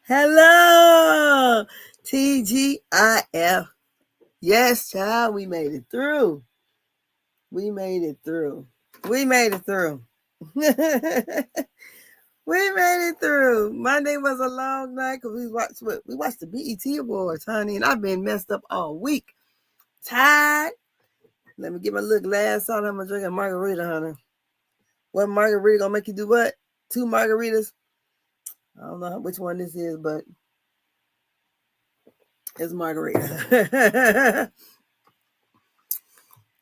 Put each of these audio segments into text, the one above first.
Hello, TGIF. Yes, child, we made it through. We made it through. We made it through. We made it through. Monday was a long night because we watched the BET Awards, honey, and I've been messed up all week. Tired. Let me get my little glass on. I'm gonna drink a margarita, honey. One margarita gonna make you do what? 2 margaritas? I don't know which one this is, but it's margarita.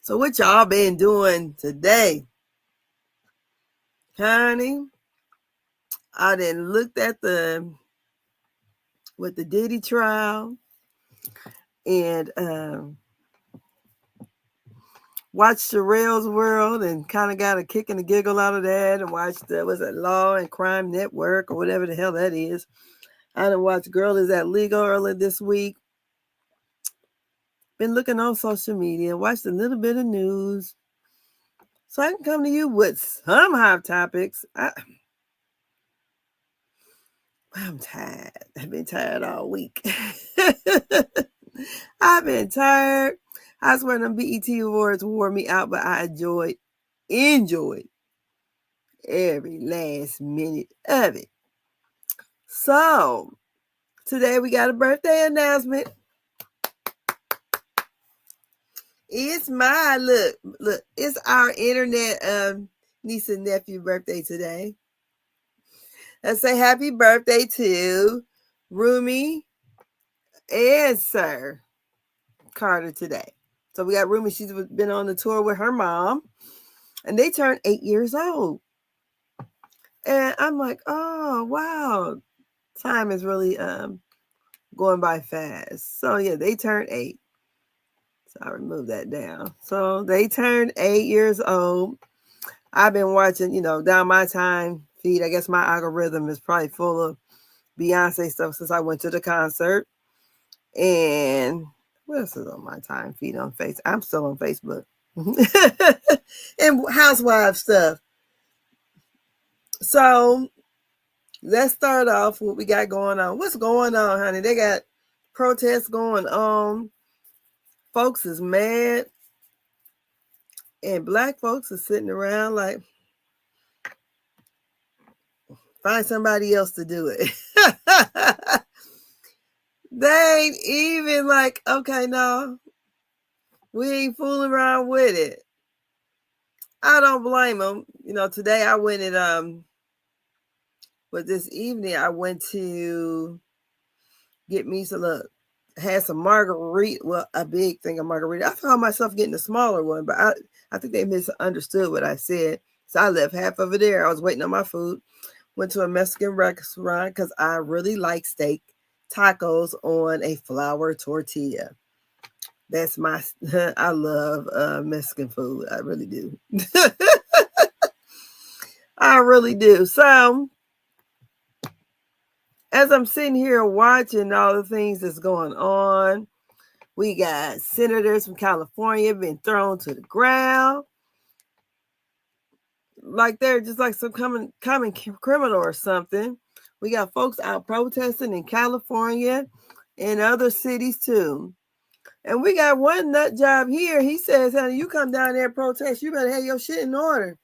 So what y'all been doing today? Honey, I done looked at the Diddy trial and watched Sherelle's World and kind of got a kick and a giggle out of that, and watched was it Law and Crime Network or whatever the hell that is. I done watched Girl Is That Legal earlier this week. Been looking on social media, watched a little bit of news. So I can come to you with some hot topics. I'm tired. I've been tired all week. I've been tired. I swear them BET Awards wore me out, but I enjoyed every last minute of it. So today we got a birthday announcement. It's my look. It's our internet niece and nephew birthday today. Let's say happy birthday to Rumi and Sir Carter today. So we got Rumi. She's been on the tour with her mom, and they turned 8 years old. And I'm like, oh wow, time is really going by fast. So yeah, they turned 8. So I removed that down. So they turned 8 years old. I've been watching, down my time feed. I guess my algorithm is probably full of Beyonce stuff since I went to the concert. And what else is on my time feed on Facebook? I'm still on Facebook. And housewife stuff. So let's start off with what we got going on. What's going on, honey? They got protests going on. Folks is mad. And black folks are sitting around like, find somebody else to do it. They ain't even like, okay, no, we ain't fooling around with it. I don't blame them. Today I went and but this evening I went to get me had some margarita. Well, a big thing of margarita. I found myself getting a smaller one, but I think they misunderstood what I said. So I left half of it there. I was waiting on my food. Went to a Mexican restaurant because I really like steak tacos on a flour tortilla. That's I love Mexican food. I really do. I really do. So as I'm sitting here watching all the things that's going on, we got senators from California being thrown to the ground. Like they're just like some common criminal or something. We got folks out protesting in California and other cities too. And we got one nut job here. He says, honey, you come down there and protest, you better have your shit in order.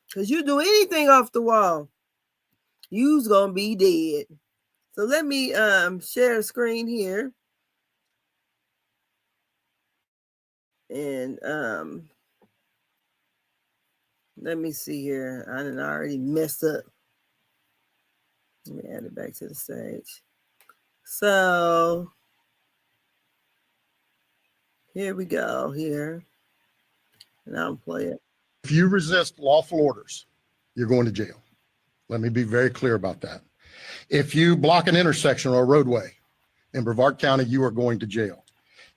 Because you do anything off the wall, you's going to be dead. So let me share a screen here. And let me see here. I done already messed up. Let me add it back to the stage. So here we go here. And I'll play it. If you resist lawful orders, you're going to jail. Let me be very clear about that. If you block an intersection or a roadway in Brevard County, you are going to jail.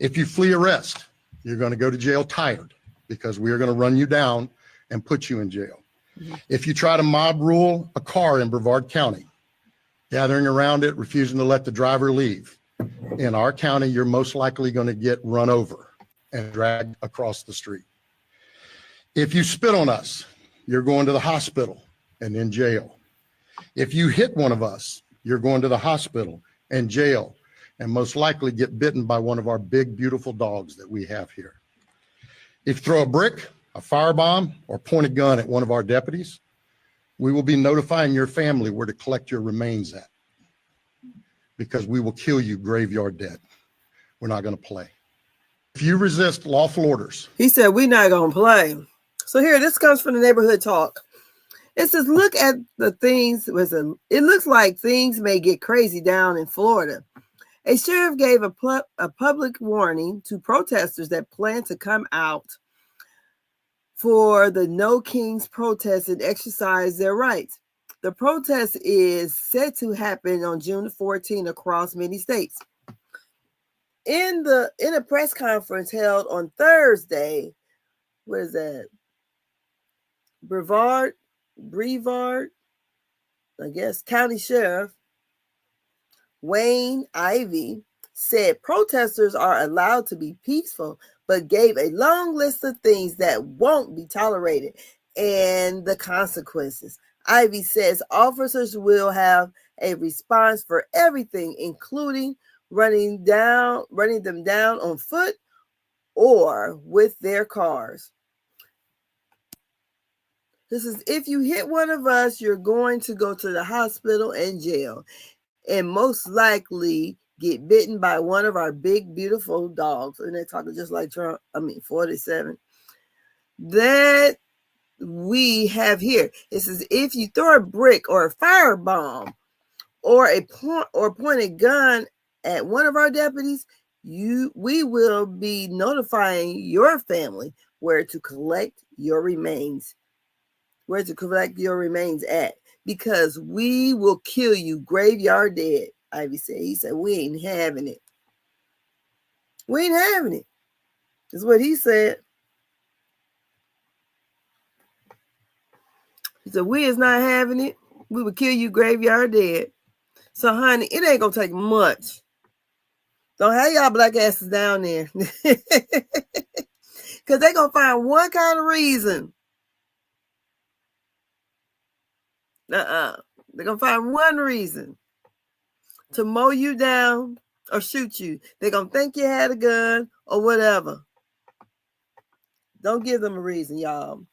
If you flee arrest, you're going to go to jail tired because we are going to run you down and put you in jail. Mm-hmm. If you try to mob rule a car in Brevard County, gathering around it, refusing to let the driver leave, in our county, you're most likely going to get run over and dragged across the street. If you spit on us, you're going to the hospital and in jail. If you hit one of us, you're going to the hospital and jail, and most likely get bitten by one of our big, beautiful dogs that we have here. If you throw a brick, a firebomb, or point a gun at one of our deputies, we will be notifying your family where to collect your remains at, because we will kill you graveyard dead. We're not going to play. If you resist lawful orders. He said, we're not going to play. So here, this comes from the neighborhood talk. It says, look at the things. It looks like things may get crazy down in Florida. A sheriff gave a public warning to protesters that plan to come out for the No Kings protest and exercise their rights. The protest is set to happen on June 14 across many states. In a press conference held on Thursday, what is that? Brevard, I guess, County Sheriff Wayne Ivey said protesters are allowed to be peaceful, but gave a long list of things that won't be tolerated and the consequences. Ivey says officers will have a response for everything, including running them down on foot or with their cars. This is, if you hit one of us, you're going to go to the hospital and jail, and most likely get bitten by one of our big, beautiful dogs. And they're talking just like Trump, 47. That we have here. It says, if you throw a brick or a firebomb or point a gun at one of our deputies, we will be notifying your family where to collect your remains at, because we will kill you graveyard dead. Ivy said. He said, we ain't having it. We ain't having it. That's what he said. He said, we is not having it. We will kill you graveyard dead. So, honey, it ain't going to take much. Don't have y'all black asses down there. Because they're going to find one kind of reason. They're going to find one reason to mow you down or shoot you. They're going to think you had a gun or whatever. Don't give them a reason, y'all.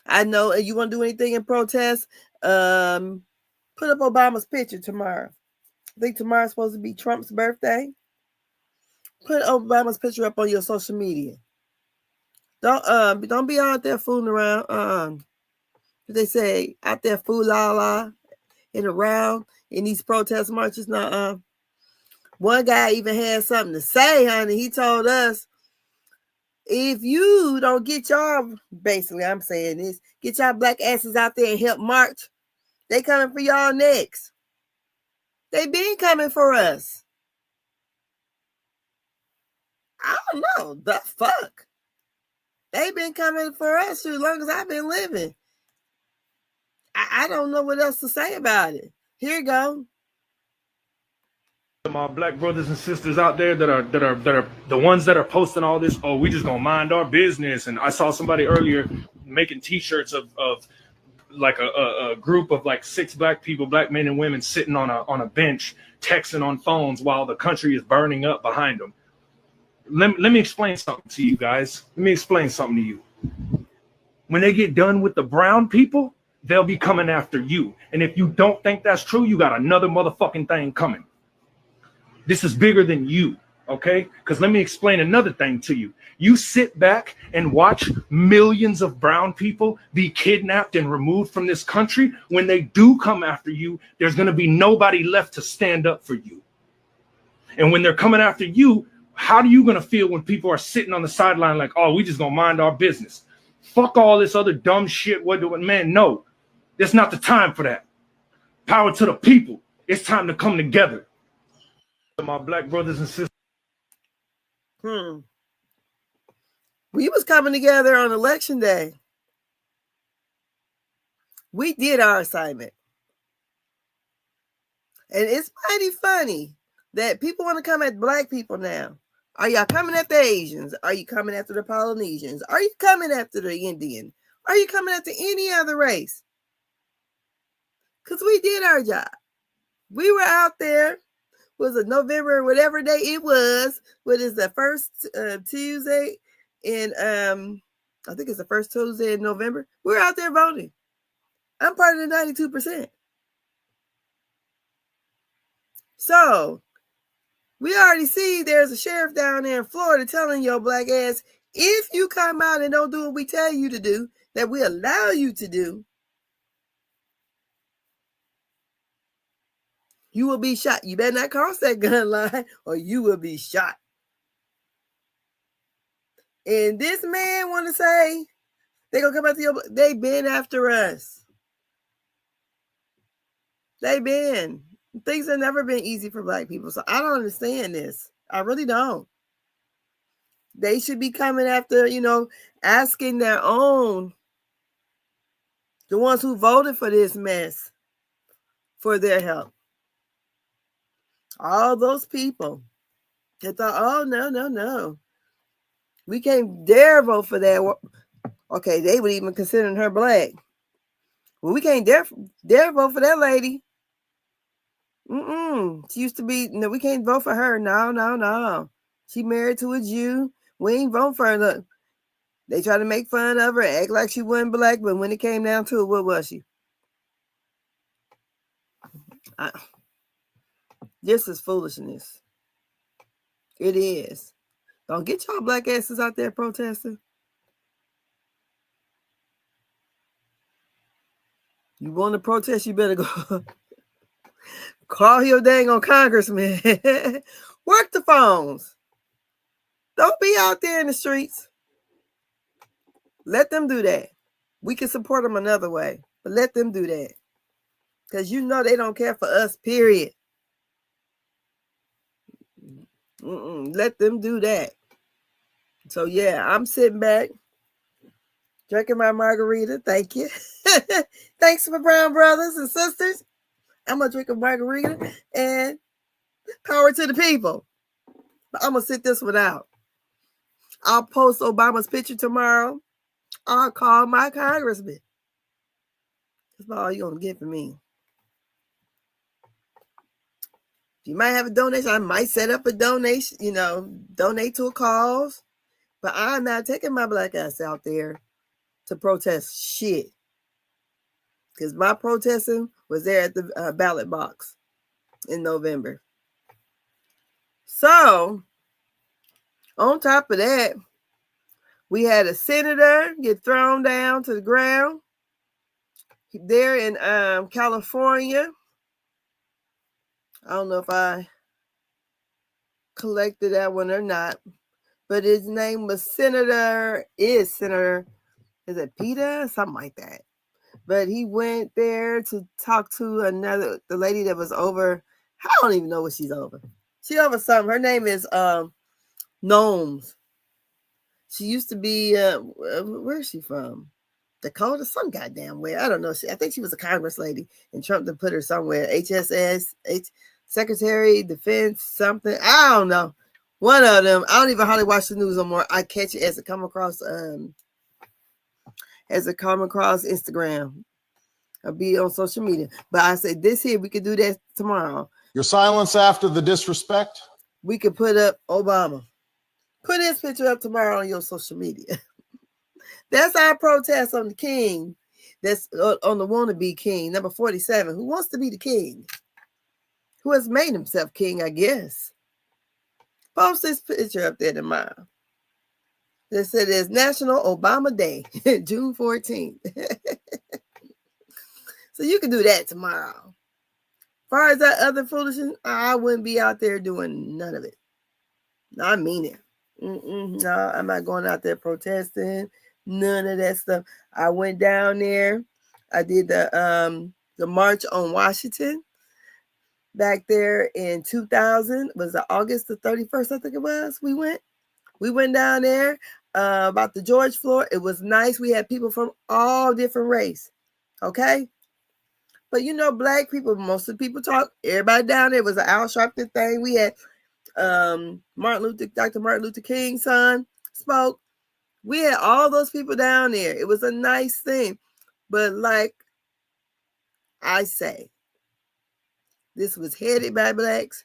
I know you want to do anything in protest, put up Obama's picture tomorrow. I think tomorrow's supposed to be Trump's birthday. Put Obama's picture up on your social media. Don't be out there fooling around. They say out there fool la la and around in these protest marches. One guy even had something to say, honey. He told us, if you don't get y'all, basically I'm saying this, get y'all black asses out there and help march, they coming for y'all next. They been coming for us. I don't know. The fuck? They been coming for us as long as I've been living. I don't know what else to say about it. Here you go. My black brothers and sisters out there that are the ones that are posting all this, oh, we just gonna mind our business. And I saw somebody earlier making t-shirts of like a group of like 6 black people, black men and women, sitting on a bench texting on phones while the country is burning up behind them. Let me explain something to you guys. Let me explain something to you. When they get done with the brown people, they'll be coming after you. And if you don't think that's true, you got another motherfucking thing coming. This is bigger than you, okay? Because let me explain another thing to you. You sit back and watch millions of brown people be kidnapped and removed from this country. When they do come after you, there's going to be nobody left to stand up for you. And when they're coming after you, how are you going to feel when people are sitting on the sideline like, oh, we just going to mind our business? Fuck all this other dumb shit. Man, no, it's not the time for that. Power to the people. It's time to come together. My black brothers and sisters. We was coming together on election day. We did our assignment. And it's mighty funny that people want to come at black people now. Are y'all coming after Asians? Are you coming after the Polynesians? Are you coming after the Indian? Are you coming after any other race? Because we did our job. We were out there. Was it November, whatever day it was? What is the first Tuesday in I think it's the first Tuesday in November. We're out there voting. I'm part of the 92%. So we already see there's a sheriff down there in Florida telling your black ass, if you come out and don't do what we tell you to do, that we allow you to do, you will be shot. You better not cross that gun line or you will be shot. And this man want to say they gonna come after your. They been after us. They been. Things have never been easy for black people. So I don't understand this. I really don't. They should be coming after, asking their own, the ones who voted for this mess, for their help. All those people that thought, oh, no. We can't dare vote for that. Okay, they would even consider her black. Well, we can't dare vote for that lady. She used to be, no, we can't vote for her. No. She married to a Jew. We ain't vote for her. Look, they try to make fun of her, act like she wasn't black, but when it came down to it, what was she? This is foolishness. It is. Don't get y'all black asses out there protesting. You want to protest, you better go call your dang on congressman. Work the phones. Don't be out there in the streets. Let them do that. We can support them another way, but let them do that. Because they don't care for us, period. Let them do that. So, yeah, I'm sitting back, drinking my margarita. Thank you. Thanks, my brown brothers and sisters. I'm going to drink a margarita and power to the people. But I'm going to sit this one out. I'll post Obama's picture tomorrow. I'll call my congressman. That's all you're going to get from me. You might have a donation. I might set up a donation, donate to a cause. But I'm not taking my black ass out there to protest shit. Because my protesting was there at the ballot box in November. So, on top of that, we had a senator get thrown down to the ground there in California. I don't know if I collected that one or not, but his name was Senator, is it Peter? Something like that. But he went there to talk to the lady that was over. I don't even know what she's over. She over something. Her name is Gnomes. She used to be, where is she from? Dakota, some goddamn way. I don't know. I think she was a Congress lady, and Trump done put her somewhere. HSS, Secretary, Defense, something. I don't know. One of them. I don't even hardly watch the news no more. I catch it as it come across Instagram. I'll be on social media. But I said this here, we could do that tomorrow. Your silence after the disrespect? We could put up Obama. Put his picture up tomorrow on your social media. That's our protest on the king. That's on the wannabe king, number 47, who wants to be the king. Who has made himself king, I guess. Post this picture up there tomorrow. They said it's National Obama Day, June 14th. So you can do that tomorrow. As far as that other foolishness, I wouldn't be out there doing none of it. No, I mean it. No, I'm not going out there protesting. None of that stuff. I went down there. I did the March on Washington back there in 2000. Was it August the 31st? I think it was. We went down there about the George Floyd. It was nice. We had people from all different race. Okay. But black people, most of the people talk. Everybody down there was an Al Sharpton thing. We had Dr. Martin Luther King's son spoke. We had all those people down there. It was a nice thing. But like I say, This was headed by blacks.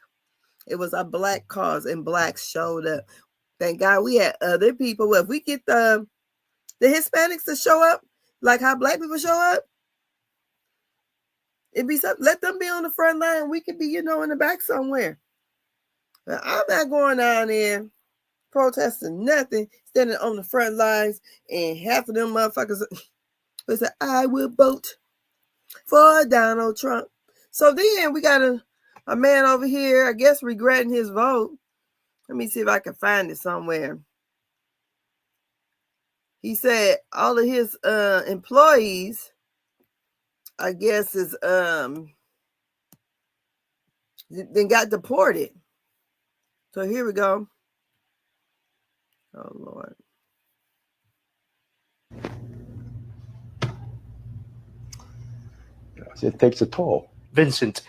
It was a black cause, and blacks showed up. Thank God we had other people. Well, if we get the Hispanics to show up, like how black people show up, it'd be something. Let them be on the front line. We could be, in the back somewhere. But I'm not going down there protesting nothing, standing on the front lines, and half of them motherfuckers will say, I will vote for Donald Trump. So then we got a man over here, I guess, regretting his vote. Let me see if I can find it somewhere. He said all of his employees, I guess, is then got deported. So here we go. Oh Lord. It takes a toll. Vincent,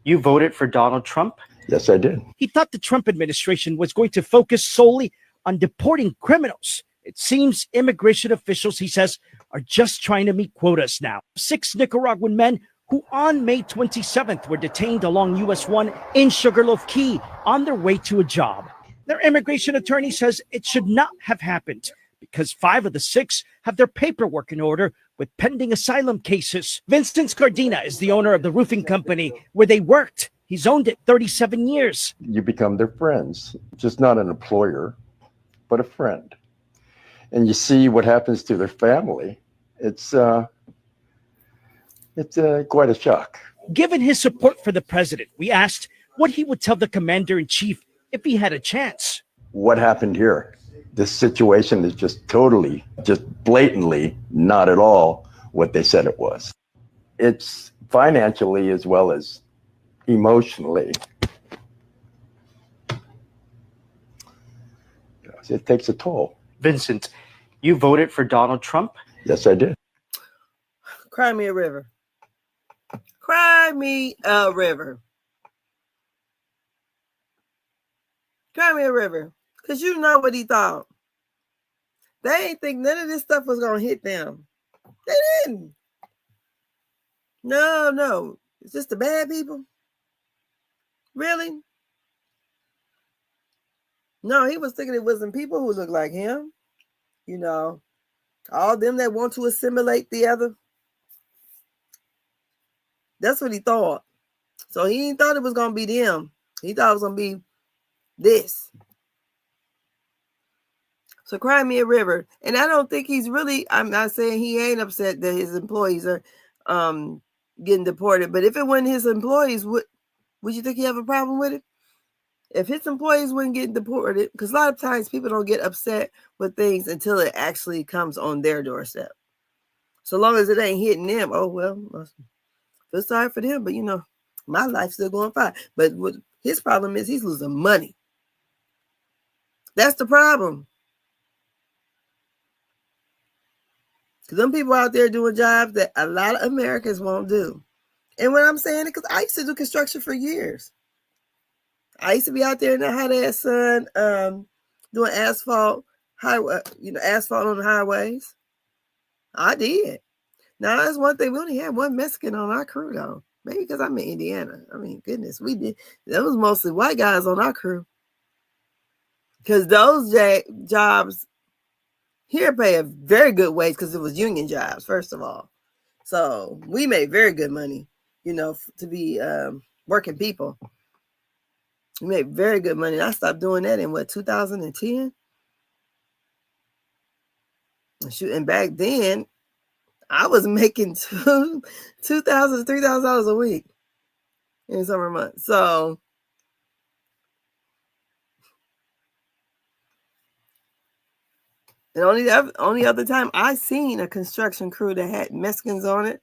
you voted for Donald Trump? Yes, I did. He thought the Trump administration was going to focus solely on deporting criminals. It seems immigration officials, he says, are just trying to meet quotas now. 6 Nicaraguan men who on May 27th were detained along US 1 in Sugarloaf Key on their way to a job. Their immigration attorney says it should not have happened because 5 of the 6 have their paperwork in order with pending asylum cases. Vincent Scardina is the owner of the roofing company where they worked. He's owned it 37 years. You become their friends, just not an employer, but a friend. And you see what happens to their family. It's quite a shock. Given his support for the president, we asked what he would tell the commander-in-chief if he had a chance. What happened here? This situation is just totally, just blatantly not at all what they said it was. It's financially as well as emotionally. It takes a toll. Vincent, you voted for Donald Trump? Yes, I did. Cry me a river. Cry me a river. Cry me a river. Because you know what he thought. They ain't think none of this stuff was going to hit them. They didn't. No. It's just the bad people. Really? No, he was thinking it wasn't people who look like him. All them that want to assimilate the other. That's what he thought. So he didn't thought it was going to be them. He thought it was going to be this. So cry me a river. And I don't think he's really, I'm not saying he ain't upset that his employees are getting deported. But if it wasn't his employees, would you think he have a problem with it? If his employees wouldn't get deported, because a lot of times people don't get upset with things until it actually comes on their doorstep. So long as it ain't hitting them, oh, well, feel sorry for them, but my life's still going fine. But what his problem is he's losing money. That's the problem. Because them people out there doing jobs that a lot of Americans won't do. And what I'm saying is because I used to do construction for years. I used to be out there in the hot ass sun, doing asphalt, asphalt on the highways. I did. Now that's one thing. We only had one Mexican on our crew though. Maybe because I'm in Indiana. I mean, goodness, we did. That was mostly white guys on our crew. Because those jobs here pay a very good wage because it was union jobs, first of all. So we made very good money, to be working people. We made very good money. I stopped doing that in 2010? And back then, I was making $2,000 to $3,000 a week in summer months. So and only other time I seen a construction crew that had Mexicans on it.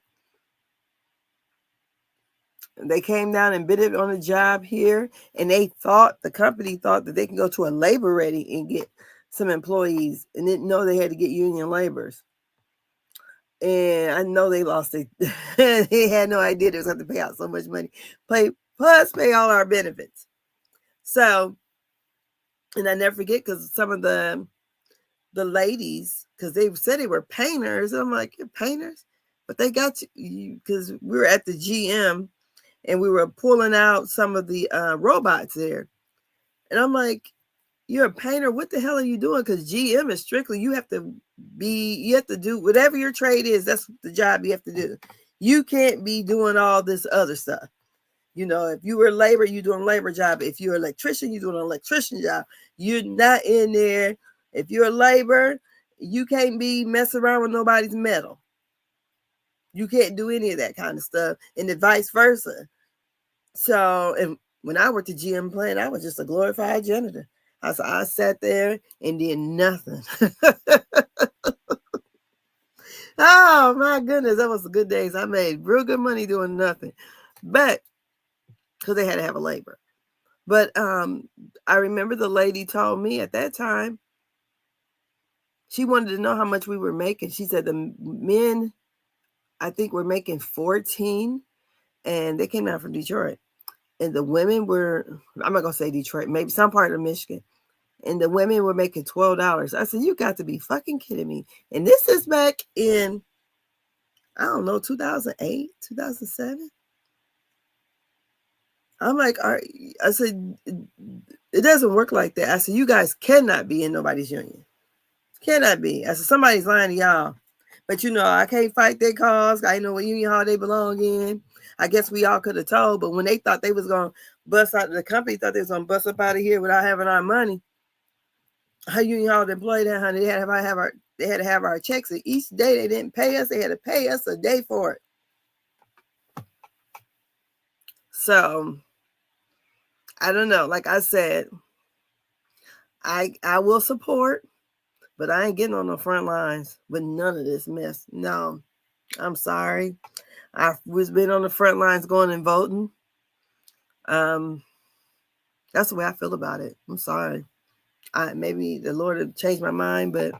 They came down and bid it on a job here, and the company thought that they can go to a labor ready and get some employees, and didn't know they had to get union laborers. And I know they lost it. They had no idea they was going to pay out so much money, pay all our benefits. So, and I never forget because some of the ladies, because they said they were painters. I'm like, you're painters? But they got you because we were at the GM. and we were pulling out some of the robots there. And I'm like, you're a painter. What the hell are you doing? Because GM is strictly, you have to do whatever your trade is. That's the job you have to do. You can't be doing all this other stuff. You know, if you were labor, you're doing a labor job. If you're an electrician, you're doing an electrician job. You're not in there. If you're a labor, you can't be messing around with nobody's metal. You can't do any of that kind of stuff, and the vice versa. So, and when I worked at GM plant, I was just a glorified janitor. I sat there and did nothing. Oh my goodness, that was the good days. I made real good money doing nothing, but because they had to have a labor. But I remember the lady told me at that time, she wanted to know how much we were making. She said the men, I think, were making 14, and they came out from Detroit. And the women were, I'm not going to say Detroit, maybe some part of Michigan. And the women were making $12. I said, you got to be fucking kidding me. And this is back in, I don't know, 2008, 2007. I'm like, I said, it doesn't work like that. I said, you guys cannot be in nobody's union. Cannot be. I said, somebody's lying to y'all. But you know, I can't fight their cause. I know what union hall they belong in. I guess we all could have told, but when they thought they was going to bust out, the company thought they was going to bust up out of here without having our money. How union hall employed that, honey? They had to have our checks, and each day they didn't pay us. They had to pay us a day for it. So I don't know. Like I said, I will support, but I ain't getting on the front lines with none of this mess. No, I'm sorry. I've been on the front lines going and voting. That's the way I feel about it. I'm sorry. Maybe the Lord have changed my mind, but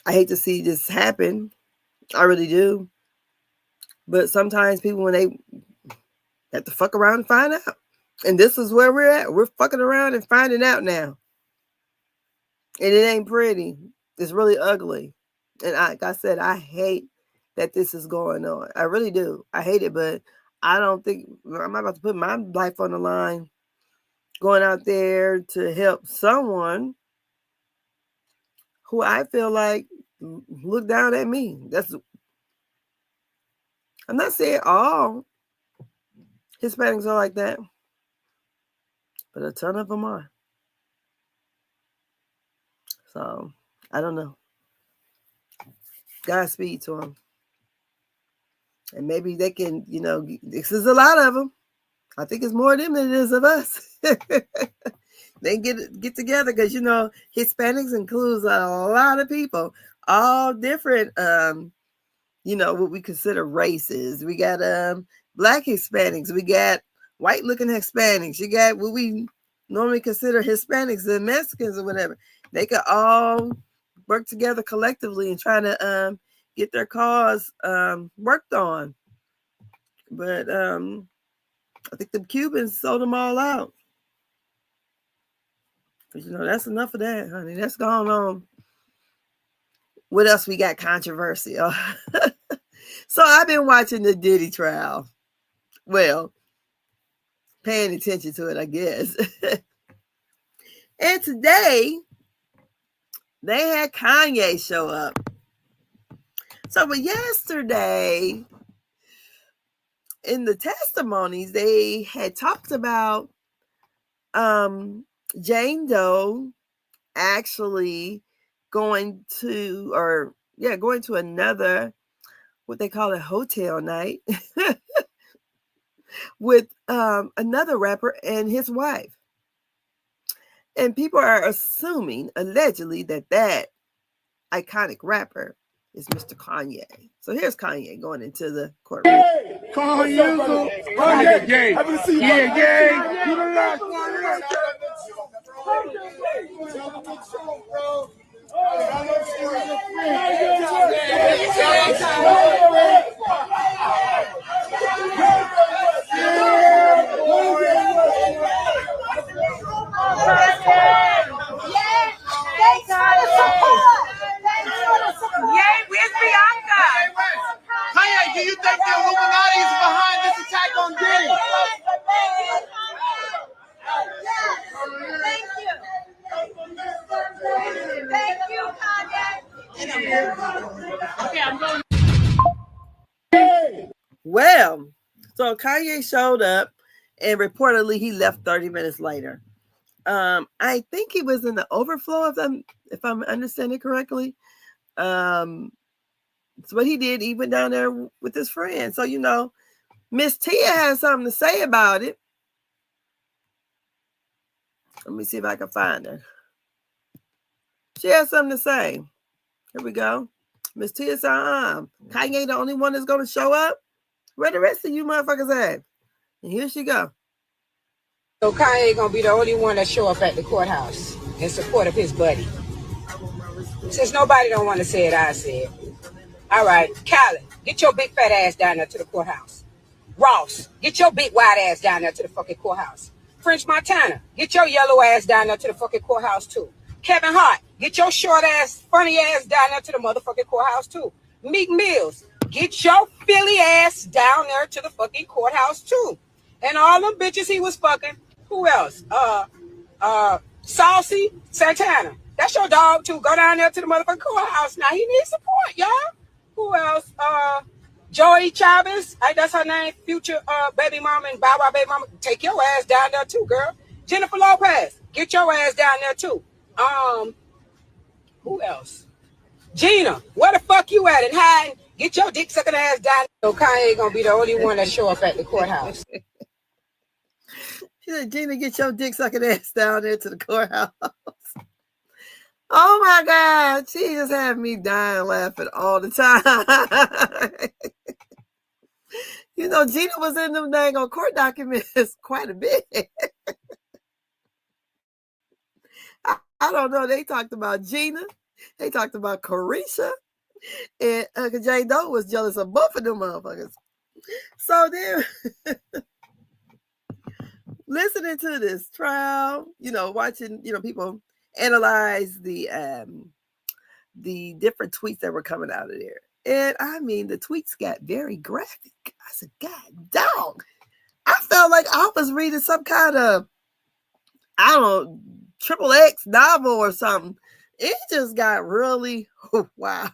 I hate to see this happen. I really do. But sometimes people, when they have to fuck around and find out. And this is where we're at. We're fucking around and finding out now. And it ain't pretty. It's really ugly. And like I said, I hate that this is going on. I really do. I hate it, but I don't think I'm about to put my life on the line going out there to help someone who I feel like look down at me. I'm not saying all Hispanics are like that, but a ton of them are. So I don't know. Godspeed to them. And maybe they can, this is a lot of them. I think it's more of them than it is of us. They get together because, Hispanics includes a lot of people, all different, what we consider races. We got Black Hispanics. We got white-looking Hispanics. You got what we normally consider Hispanics and Mexicans or whatever. They could all work together collectively and try to get their cause worked on. But I think the Cubans sold them all out. But that's enough of that, honey. That's going on. What else we got controversial? So I've been watching the Diddy trial. Well, paying attention to it, I guess. And today, they had Kanye show up. So, but yesterday, in the testimonies, they had talked about Jane Doe actually going to another, what they call a hotel night with another rapper and his wife. And people are assuming, allegedly, that iconic rapper is Mr. Kanye. So here's Kanye going into the courtroom. Hey, Kanye, gang. Happy to see you. Yeah, gang. You the last one. Where's Bianca? Kanye, do you think the Illuminati is behind this attack So Kanye showed up, and reportedly he left 30 minutes later. I think he was in the overflow, if I'm understanding correctly. That's what he did. He went down there with his friend. So, Miss Tia has something to say about it. Let me see if I can find her. She has something to say. Here we go. Miss Tia said, Kanye the only one that's going to show up? Where the rest of you motherfuckers at? And here she go. So Kanye gonna be the only one that show up at the courthouse in support of his buddy. Since nobody don't want to say it, I said. All right, Callie, get your big fat ass down there to the courthouse. Ross, get your big white ass down there to the fucking courthouse. French Montana, get your yellow ass down there to the fucking courthouse too. Kevin Hart, get your short ass, funny ass down there to the motherfucking courthouse too. Meek Mills, get your Philly ass down there to the fucking courthouse too. And all them bitches he was fucking. Who else? Saucy Santana. That's your dog too. Go down there to the motherfucking courthouse. Now he needs support, y'all. Who else? Joey Chavez. That's her name. Future baby mama and Bow Wow baby mama. Take your ass down there too, girl. Jennifer Lopez. Get your ass down there too. Who else? Gina. Where the fuck you at and hiding? Get your dick sucking ass down. So Kanye gonna be the only one that show up at the courthouse. She said, Gina, get your dick sucking ass down there to the courthouse. Oh my God. She just had me dying laughing all the time. Gina was in them dang on court documents quite a bit. I don't know. They talked about Gina. They talked about Carisha. And Uncle J. Doe was jealous of both of them motherfuckers. So then, listening to this trial, watching, people analyze the different tweets that were coming out of there. And I mean, the tweets got very graphic. I said, God dog. I felt like I was reading some kind of, I don't know, XXX novel or something. It just got really, wow.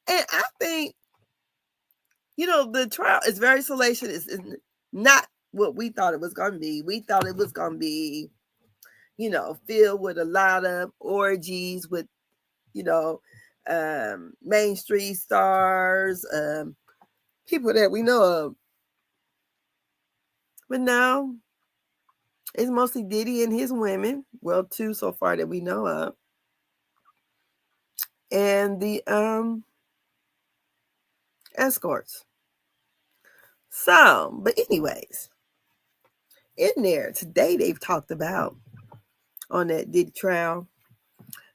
And I think, the trial is very salacious. It's not what we thought it was going to be. We thought it was going to be, filled with a lot of orgies with, Main Street stars, people that we know of. But now it's mostly Diddy and his women. Well, 2 so far that we know of. And the escorts. So, but anyways, in there today they've talked about on that Diddy trial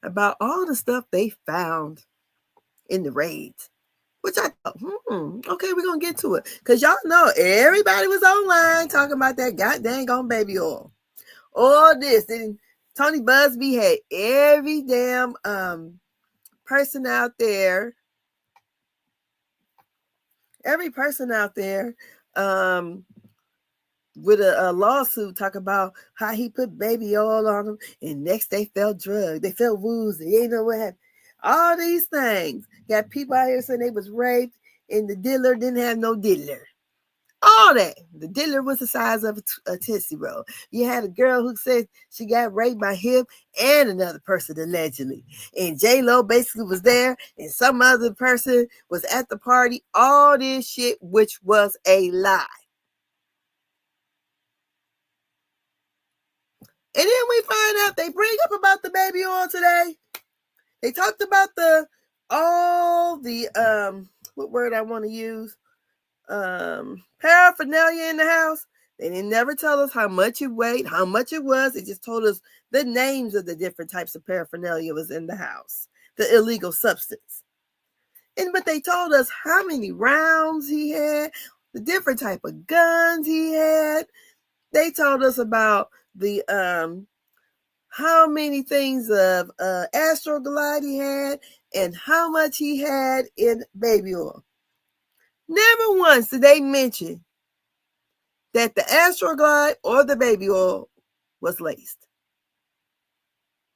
about all the stuff they found in the raids, which I thought, okay, we're gonna get to it, because y'all know everybody was online talking about that goddamn on baby oil, all this. And Tony Busby had every damn person out there with a lawsuit talk about how he put baby oil on them, and next they felt drugged, they felt woozy, they ain't know what happened. All these things got people out here saying they was raped, and the dealer didn't have no dealer. All that. The dealer was the size of a Tootsie Roll. You had a girl who said she got raped by him and another person allegedly. And J-Lo basically was there, and some other person was at the party. All this shit, which was a lie. And then we find out they bring up about the baby oil today. They talked about what word I want to use? Paraphernalia in the house. They didn't never tell us how much it weighed, how much it was. They just told us the names of the different types of paraphernalia was in the house, the illegal substance. But they told us how many rounds he had, the different type of guns he had. They told us about the how many things of Astroglide he had and how much he had in baby oil. Never once did they mention that the Astroglide or the baby oil was laced.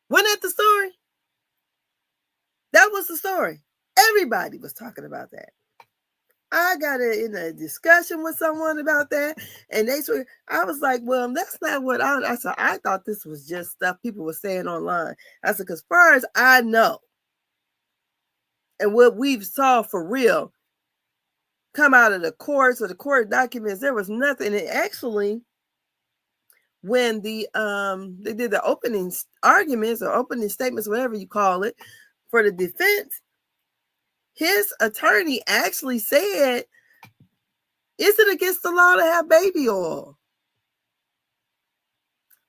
Wasn't that the story? That was the story. Everybody was talking about that. I got in a discussion with someone about that, and I was like, well, that's not what I said. I thought this was just stuff people were saying online. I said, because as far as I know, and what we've saw for real come out of the courts or the court documents, there was nothing. And actually, when they did the opening arguments or opening statements, whatever you call it, for the defense, his attorney actually said, is it against the law to have baby oil?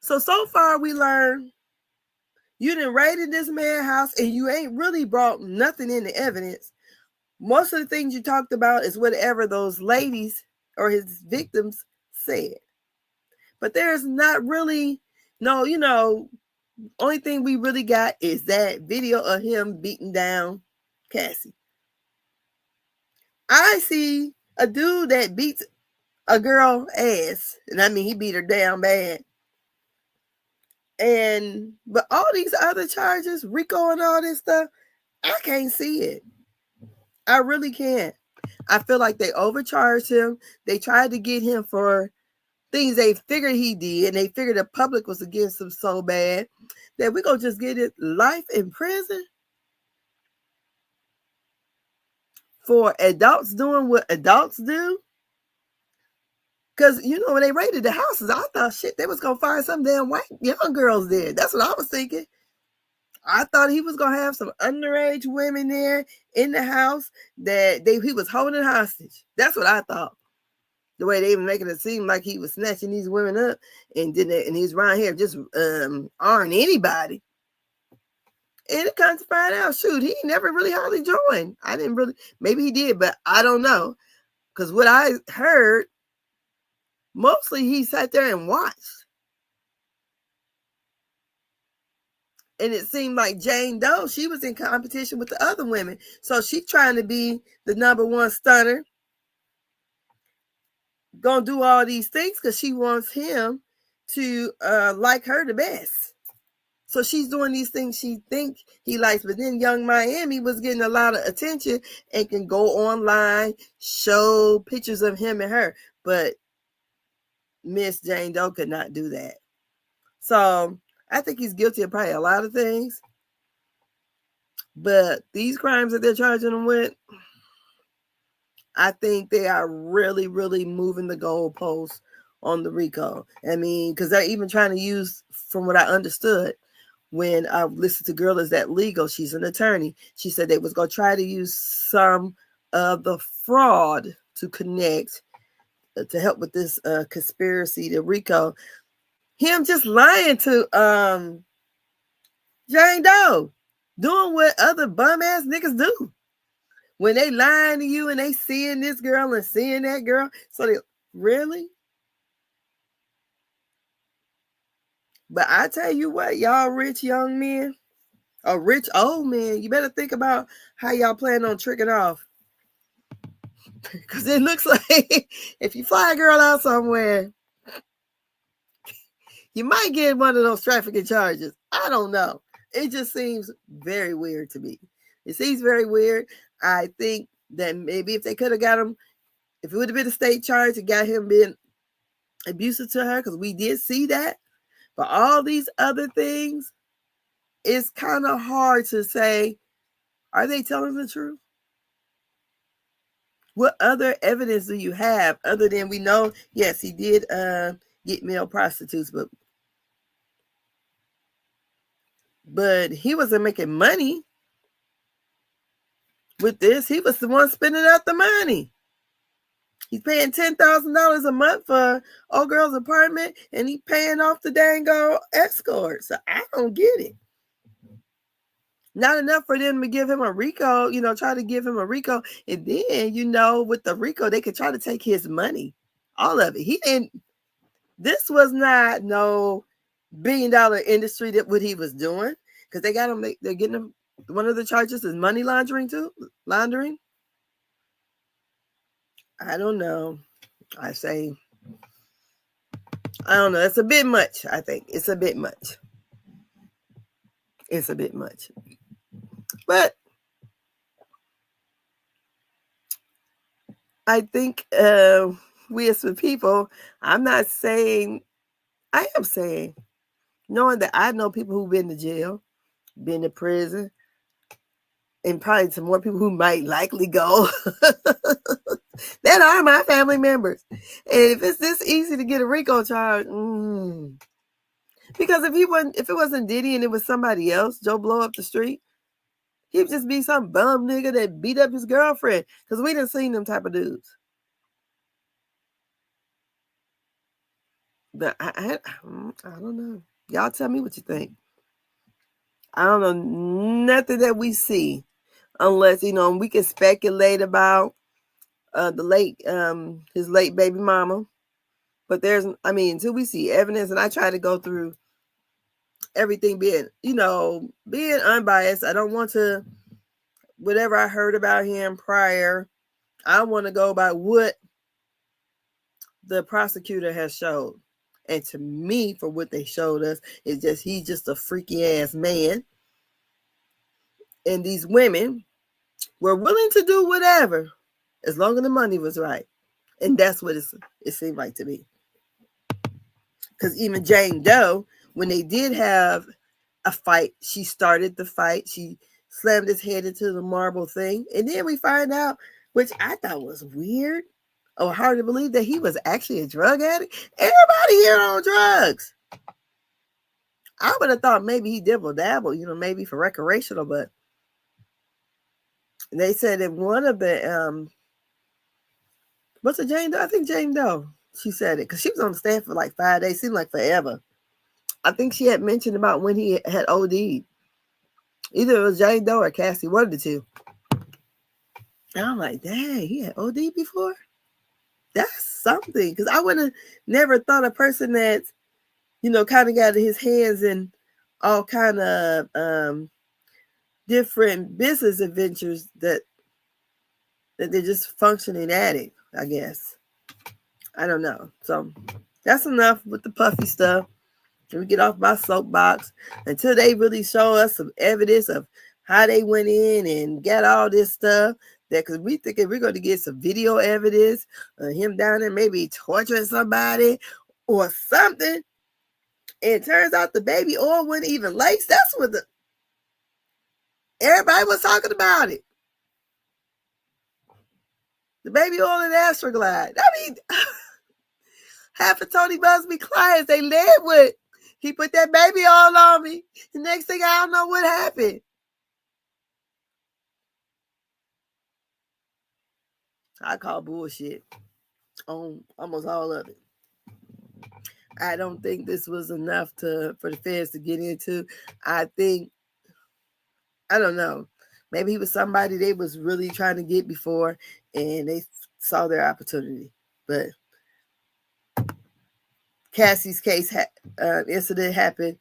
So far we learned you didn't raided this man's house and you ain't really brought nothing into evidence. Most of the things you talked about is whatever those ladies or his victims said. But there's not really, only thing we really got is that video of him beating down Cassie. I see a dude that beats a girl ass, and I mean he beat her down bad. But all these other charges, RICO and all this stuff, I can't see it. I really can't. I feel like they overcharged him. They tried to get him for things they figured he did, and they figured the public was against him so bad that we're going to just get it life in prison for adults doing what adults do. Because, when they raided the houses, I thought, shit, they was going to find some damn white young girls there. That's what I was thinking. I thought he was going to have some underage women there in the house that he was holding hostage. That's what I thought. The way they were making it seem like he was snatching these women up and he's around here just arming anybody. And it comes to find out, shoot, he never really hardly joined. Maybe he did, but I don't know. Because what I heard, mostly he sat there and watched. And it seemed like Jane Doe, she was in competition with the other women. So she trying to be the number one stunner. Gonna do all these things because she wants him to like her the best. So she's doing these things she thinks he likes. But then Young Miami was getting a lot of attention and can go online, show pictures of him and her. But Miss Jane Doe could not do that. So I think he's guilty of probably a lot of things. But these crimes that they're charging him with, I think they are really, really moving the goalposts on the RICO. I mean, because they're even trying to use, from what I understood, when I listened to Girl Is That Legal, she's an attorney. She said they was going to try to use some of the fraud to connect, to help with this conspiracy to RICO. Him just lying to Jane Doe, doing what other bum ass niggas do. When they lying to you and they seeing this girl and seeing that girl. So they really? But I tell you what, y'all rich young men, or rich old men, you better think about how y'all plan on tricking off. Because it looks like if you fly a girl out somewhere, you might get one of those trafficking charges. I don't know. It just seems very weird to me. It seems very weird. I think that maybe if they could have got him, if it would have been a state charge and got him being abusive to her, because we did see that. But all these other things, it's kind of hard to say, are they telling the truth? What other evidence do you have other than we know, yes, he did get male prostitutes, but he wasn't making money with this. He was the one spending out the money. He's paying $10,000 a month for old girl's apartment, and he paying off the dang old escort. So I don't get it. Not enough for them to give him a RICO, try to give him a RICO. And then, with the RICO, they could try to take his money. All of it. This was not no $1 billion industry that what he was doing. Because they're getting him, one of the charges is money laundering too. Laundering. I don't know. I don't know. It's a bit much, I think. It's a bit much. It's a bit much. But I think we as some people, I am saying, knowing that I know people who've been to jail, been to prison, and probably some more people who might likely go that are my family members. And if it's this easy to get a RICO charge, because if it wasn't Diddy and it was somebody else, Joe Blow up the street, he'd just be some bum nigga that beat up his girlfriend. Because we done seen them type of dudes. But I don't know. Y'all tell me what you think. I don't know nothing that we see, unless we can speculate about his late baby mama. But until we see evidence, and I try to go through everything being unbiased. I don't want to, whatever I heard about him prior, I want to go by what the prosecutor has showed. And to me, for what they showed us, is he's just a freaky ass man. And these women were willing to do whatever as long as the money was right. And that's what it seemed like to me. Because even Jane Doe, when they did have a fight, she started the fight. She slammed his head into the marble thing. And then we find out, which I thought was weird or hard to believe, that he was actually a drug addict. Everybody here on drugs. I would have thought maybe he dibble-dabble, maybe for recreational, but they said that one of the, what's it, Jane Doe? I think Jane Doe. She said it because she was on the stand for like 5 days. Seemed like forever. I think she had mentioned about when he had OD'd. Either it was Jane Doe or Cassie, one of the two. And I'm like, dang, he had OD'd before? That's something. Because I would have never thought a person that's, kind of got his hands in all kind of different business adventures that they're just functioning addict, I guess. I don't know. So that's enough with the puffy stuff. Can we get off my soapbox until they really show us some evidence of how they went in and got all this stuff? Because we thinking we're going to get some video evidence of him down there maybe torturing somebody or something. And it turns out the baby oil wasn't even laced. That's what everybody was talking about it. The baby oil and Astroglide. I mean, half of Tony Busby clients, they led with, he put that baby all on me. The next thing, I don't know what happened. I call bullshit on almost all of it. I don't think this was enough for the feds to get into. I don't know. Maybe he was somebody they was really trying to get before, and they saw their opportunity. But Cassie's case incident happened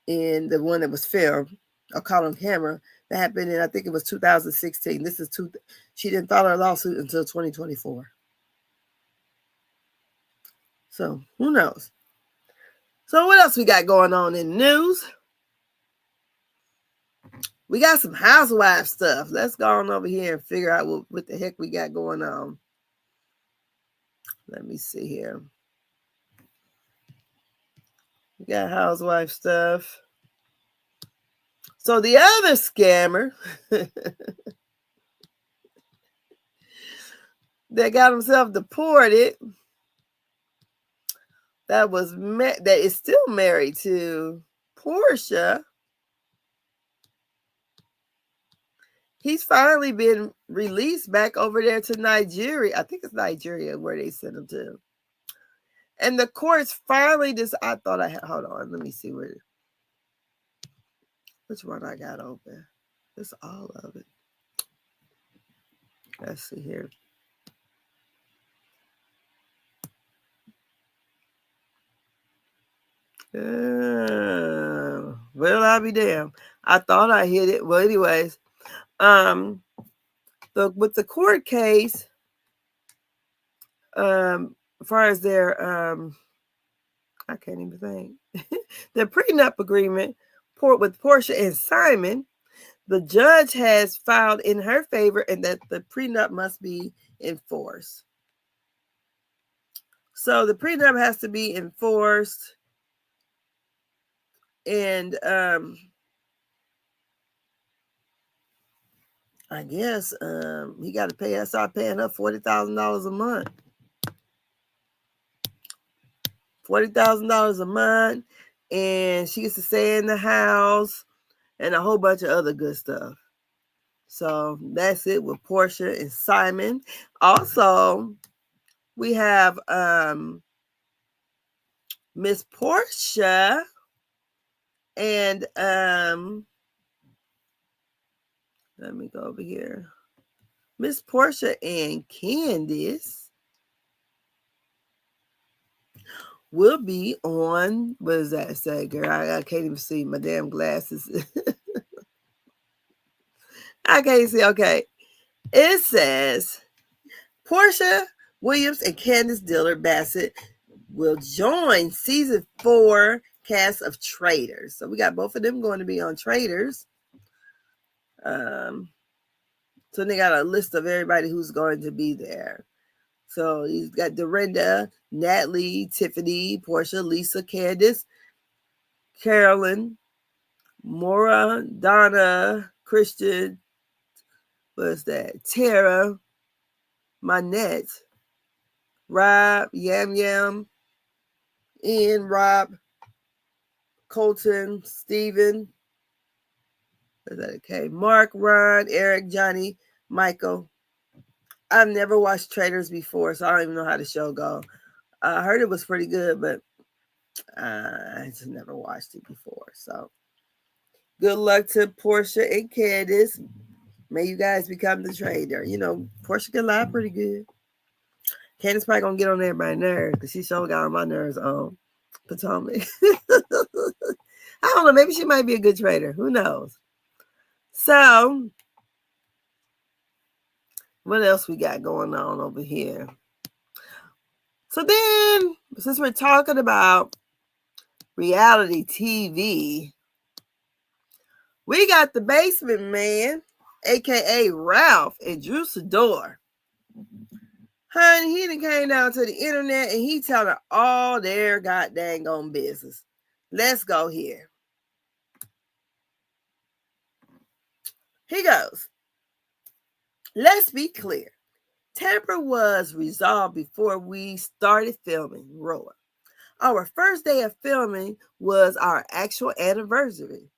in the one that was filmed. I'll call him Hammer. That happened in, I think it was 2016. She didn't file her lawsuit until 2024. So who knows? So what else we got going on in the news? We got some housewife stuff. Let's go on over here and figure out what the heck we got going on. Let me see here. We got housewife stuff. So the other scammer that got himself deported, that is still married to Portia, he's finally been released back over there to Nigeria. I think it's Nigeria where they sent him to. And the courts finally I thought I had, hold on, let me see which one I got open. It's all of it. Let's see here. Well, I'll be damned. I thought I hit it. Well, anyways, with the court case, as far as their I can't even think. The prenup agreement with Portia and Simon, the judge has filed in her favor and that the prenup must be enforced. So the prenup has to be enforced, and I guess he got to pay. I start paying her $40,000 a month. $40,000 a month, and she gets to stay in the house and a whole bunch of other good stuff. So that's it with Portia and Simon. Also, we have Miss Portia and let me go over here. Miss Portia and Candace will be on, what does that say, girl? I can't even see my damn glasses. I can't see. Okay. It says Portia Williams and Candace Dillard Bassett will join season 4 cast of Traitors. So we got both of them going to be on Traitors. So they got a list of everybody who's going to be there. So he's got Dorinda, Natalie, Tiffany, Portia, Lisa, Candace, Carolyn, Maura, Donna, Christian, what's that? Tara, Manette, Rob, Yam Yam, Ian, Rob, Colton, Stephen, is that okay? Mark, Ron, Eric, Johnny, Michael. I've never watched Traitors before, so I don't even know how the show go. I heard it was pretty good, but I just never watched it before. So good luck to Portia and Candace. May you guys become the traitor. You know, Portia can lie pretty good. Candace probably gonna get on everybody's nerves because she sure got on my nerves on Potomac. I don't know. Maybe she might be a good traitor. Who knows? So, what else we got going on over here? So then, since we're talking about reality TV, we got the Basement Man, a.k.a. Ralph and Drew Sidor. Honey, he done came down to the internet and he telling all their goddamn on business. Let's go here. He goes, let's be clear. Tamper was resolved before we started filming Roa. Our first day of filming was our actual anniversary,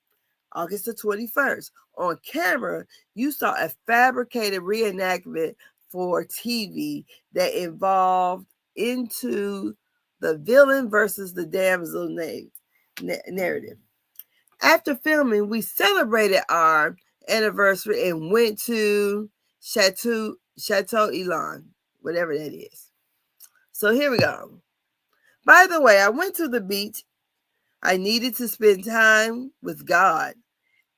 August the 21st. On camera, you saw a fabricated reenactment for TV that involved into the villain versus the damsel narrative. After filming, we celebrated our anniversary and went to Chateau Elan, whatever that is. So here we go. By the way, I went to the beach. I needed to spend time with God,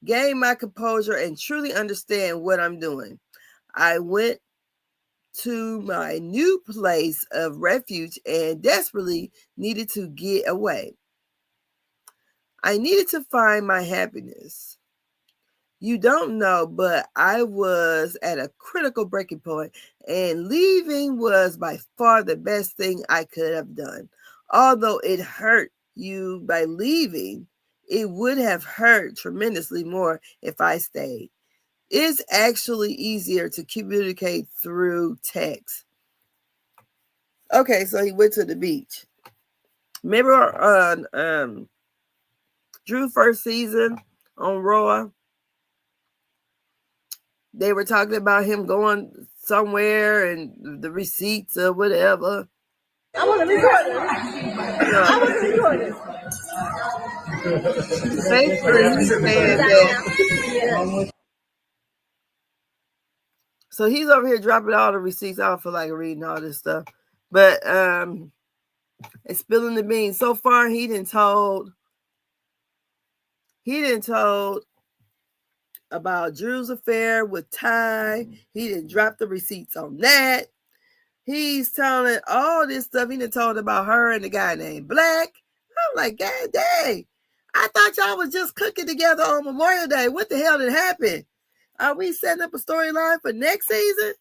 gain my composure, and truly understand what I'm doing. I went to my new place of refuge and desperately needed to get away. I needed to find my happiness. You don't know, but I was at a critical breaking point, and leaving was by far the best thing I could have done. Although it hurt you by leaving, it would have hurt tremendously more if I stayed. It's actually easier to communicate through text. Okay, so he went to the beach. Remember on Drew first season on Raw? They were talking about him going somewhere and the receipts or whatever. I want to record this. I want to record this. Basically, he's saying that. So he's over here dropping all the receipts. I don't feel like reading all this stuff, but it's spilling the beans. So far, he didn't told about Drew's affair with Ty. He didn't drop the receipts on that. He's telling all this stuff. He done told about her and the guy named Black. I'm like, God dang. I thought y'all was just cooking together on Memorial Day. What the hell did happen? Are we setting up a storyline for next season?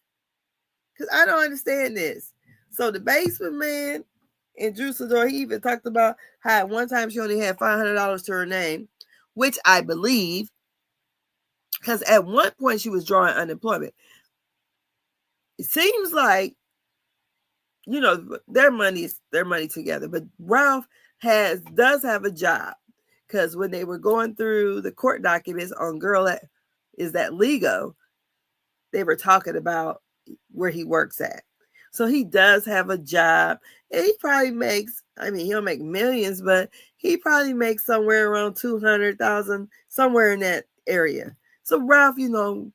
Because I don't understand this. So the basement man in Drusildor, he even talked about how at one time she only had $500 to her name, which I believe, because at one point she was drawing unemployment. It seems like, you know, their money together. But Ralph does have a job, because when they were going through the court documents on Is That Lego, they were talking about where he works at. So he does have a job, and he probably makes, I mean, he'll make millions, but he probably makes somewhere around 200,000, somewhere in that area. So Ralph, you know,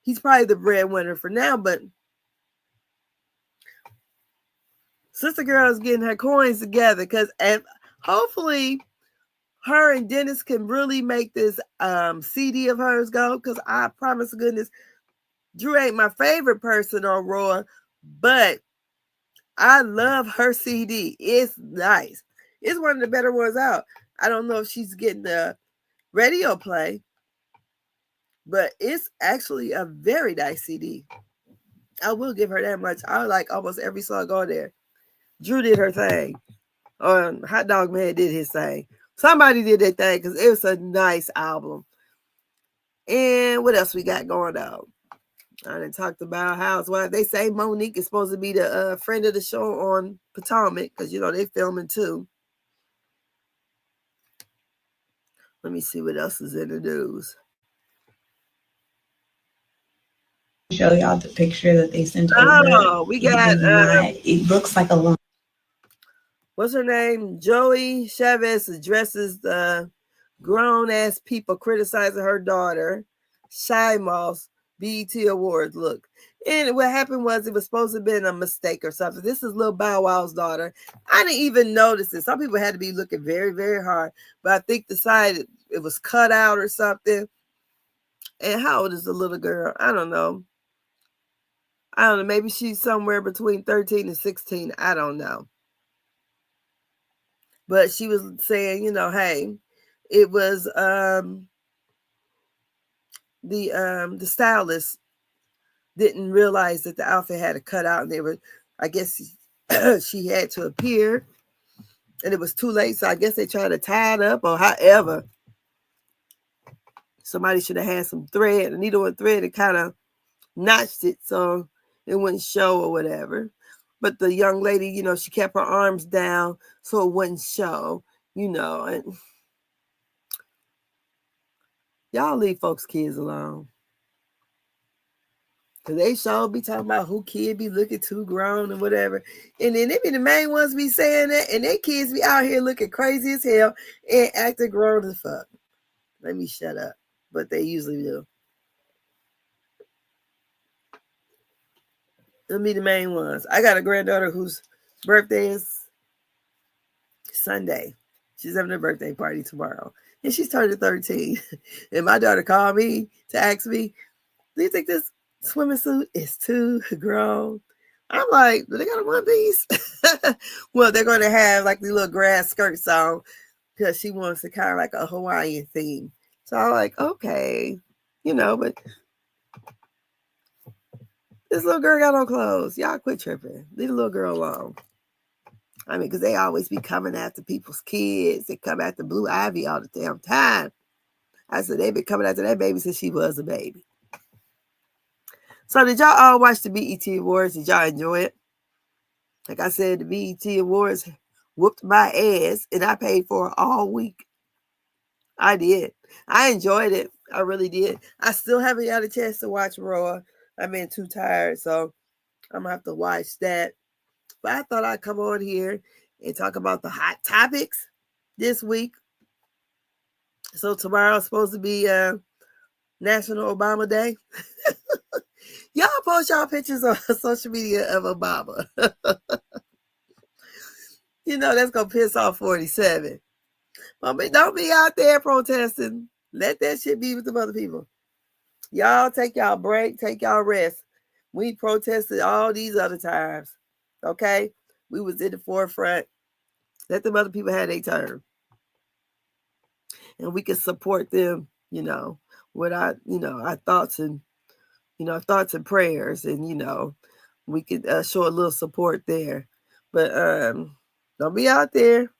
he's probably the breadwinner for now, but Sister Girl is getting her coins together, because hopefully her and Dennis can really make this CD of hers go, because I promise goodness, Drew ain't my favorite person on Raw, but I love her CD. It's nice. It's one of the better ones out. I don't know if she's getting the radio play, but it's actually a very nice CD. I will give her that much. I like almost every song on there. Drew did her thing. Hot Dog Man did his thing. Somebody did their thing, because it was a nice album. And what else we got going on? I done talked about Housewives. They say Monique is supposed to be the friend of the show on Potomac, because, you know, they filming too. Let me see what else is in the news. Show y'all the picture that they sent over. Oh, we got it looks like a long. What's her name? Joey Chavez addresses the grown-ass people criticizing her daughter, Shy Moss, BET Awards look. And what happened was, it was supposed to have been a mistake or something. This is Lil Bow Wow's daughter. I didn't even notice it. Some people had to be looking very, very hard. But I think the side, it was cut out or something. And how old is the little girl? I don't know. Maybe she's somewhere between 13 and 16. I don't know. But she was saying, you know, hey, it was the stylist didn't realize that the outfit had a cutout, and they were, I guess she had to appear, and it was too late. So I guess they tried to tie it up, or however. Somebody should have had some thread, a needle and thread, and kind of notched it so it wouldn't show or whatever. But the young lady, you know, she kept her arms down so it wouldn't show, you know. And y'all leave folks' kids alone. Because they sure be talking about who kid be looking too grown and whatever. And then they be the main ones be saying that, and their kids be out here looking crazy as hell and acting grown as fuck. Let me shut up. But they usually do. They'll be the main ones. I got a granddaughter whose birthday is Sunday. She's having a birthday party tomorrow. And she's turning 13. And my daughter called me to ask me, do you think this swimming suit is too grown? I'm like, do they got a one piece? Well, they're going to have like the little grass skirts on, because she wants to kind of like a Hawaiian theme. So I'm like, okay, you know, but this little girl got on clothes. Y'all quit tripping. Leave the little girl alone. I mean, because they always be coming after people's kids. They come after Blue Ivy all the damn time. I said, they've been coming after that baby since she was a baby. So did y'all all watch the BET Awards? Did y'all enjoy it? Like I said, the BET Awards whooped my ass, and I paid for it all week. I did. I enjoyed it. I really did. I still haven't had a chance to watch Raw. I've been too tired, so I'm going to have to watch that. But I thought I'd come on here and talk about the hot topics this week. So tomorrow's supposed to be National Obama Day. Y'all post y'all pictures on social media of Obama. You know that's going to piss off 47. But don't be out there protesting. Let that shit be with the other people. Y'all take y'all break, take y'all rest. We protested all these other times. Okay? We was in the forefront. Let them other people have their turn. and we can support them, with our, our thoughts and, thoughts and prayers, and, we could show a little support there. But don't be out there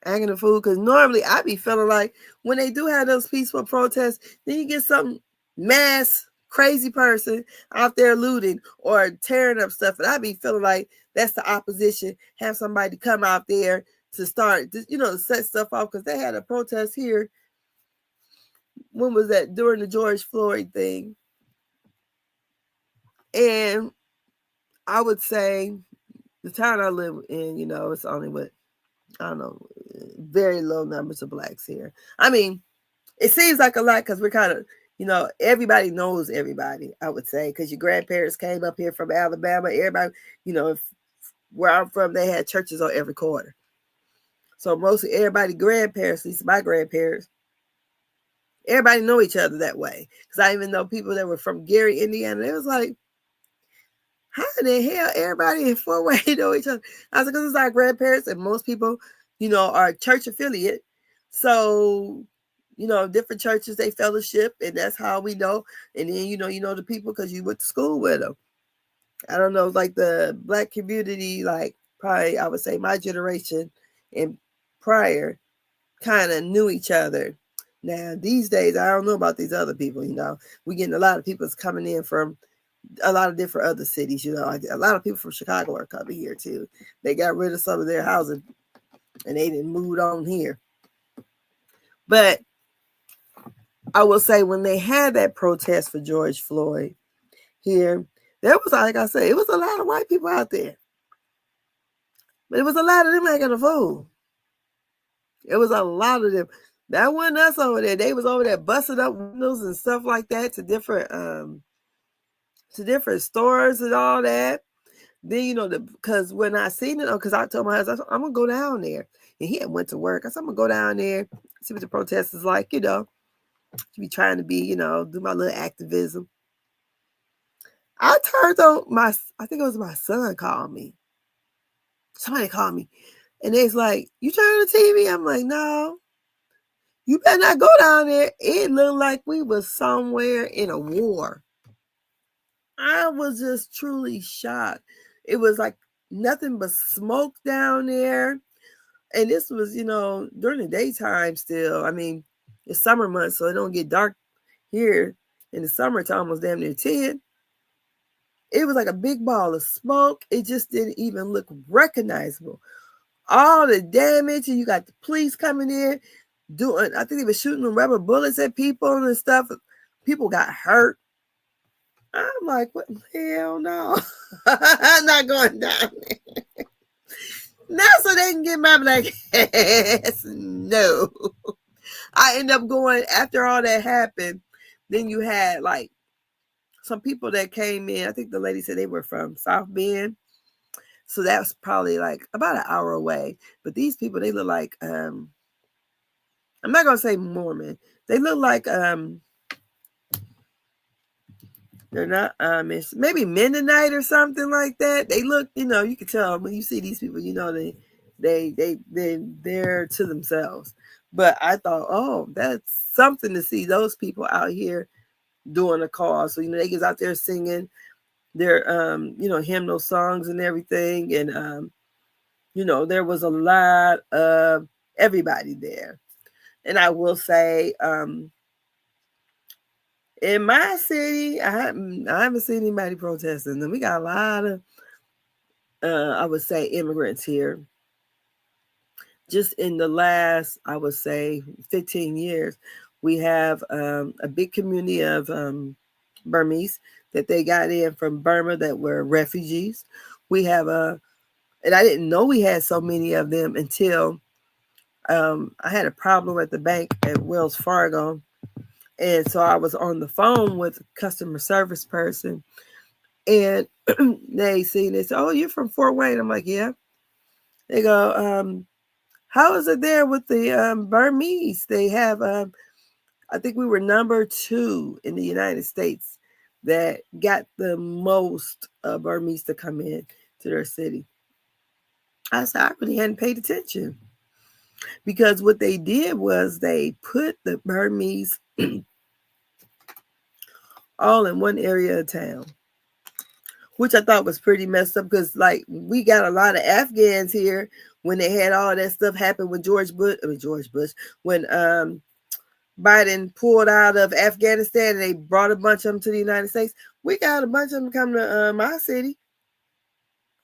acting a fool, because normally I be feeling like when they do have those peaceful protests, then you get some mass crazy person out there looting or tearing up stuff, and I be feeling like that's the opposition. Have somebody come out there to start, set stuff off, because they had a protest here. When was that? During the George Floyd thing. And I would say the town I live in, it's only what, I don't know, very low numbers of blacks here. I mean, it seems like a lot because we're kind of, everybody knows everybody, I would say, because your grandparents came up here from Alabama. Everybody, where I'm from, they had churches on every corner. So mostly everybody, grandparents, at least my grandparents, everybody know each other that way. Because I even know people that were from Gary, Indiana. It was like, how in the hell everybody in Fort Wayne know each other? I was like, because it's our grandparents, and most people, are church affiliate. So, different churches, they fellowship, and that's how we know. And then, you know the people because you went to school with them. I don't know, like the black community, like probably I would say my generation and prior kind of knew each other. Now, these days, I don't know about these other people, we're getting a lot of people coming in from a lot of different other cities, a lot of people from Chicago are coming here too. They got rid of some of their housing and they didn't move on here. But I will say when they had that protest for George Floyd here, there was, like I said, it was a lot of white people out there. But it was a lot of them acting a fool. It was a lot of them. That wasn't us over there. They was over there busting up windows and stuff like that to different stores and all that. Then, because when I seen it, because I told my husband, I'm going to go down there. And he had went to work. I said, I'm going to go down there, see what the protest is like, to be trying to be, do my little activism. I turned on I think it was my son called me. Somebody called me. And they's like, you turn on the TV? I'm like, no. You better not go down there. It looked like we was somewhere in a war. I was just truly shocked. It was like nothing but smoke down there. And this was, during the daytime still. I mean, it's summer months, so it don't get dark here in the summer. It's almost damn near 10. It was like a big ball of smoke. It just didn't even look recognizable. All the damage, and you got the police coming in doing, I think they were shooting rubber bullets at people and stuff. People got hurt. I'm like, what? Hell no. I'm not going down there. Not so they can get my black ass. No. I end up going, after all that happened, then you had like some people that came in. I think the lady said they were from South Bend. So that's probably like about an hour away. But these people, they look like, I'm not going to say Mormon. They look like, they're not Amish, maybe Mennonite or something like that. They look, you can tell when you see these people, they're to themselves. But I thought, oh, that's something to see those people out here doing a cause. So, they get out there singing their, hymnal songs and everything. And, there was a lot of everybody there. And I will say, in my city, I haven't seen anybody protesting. And we got a lot of, I would say, immigrants here. Just in the last, I would say, 15 years, we have a big community of Burmese that they got in from Burma that were refugees. We have and I didn't know we had so many of them until I had a problem at the bank at Wells Fargo. And so I was on the phone with a customer service person, and they said, oh, you're from Fort Wayne. I'm like, yeah. They go, how is it there with the Burmese? They have, I think we were number 2 in the United States that got the most Burmese to come in to their city. I said, I really hadn't paid attention. because what they did was they put the Burmese all in one area of town, which I thought was pretty messed up because, like, we got a lot of Afghans here when they had all that stuff happen when George Bush, when Biden pulled out of Afghanistan and they brought a bunch of them to the United States. We got a bunch of them come to my city.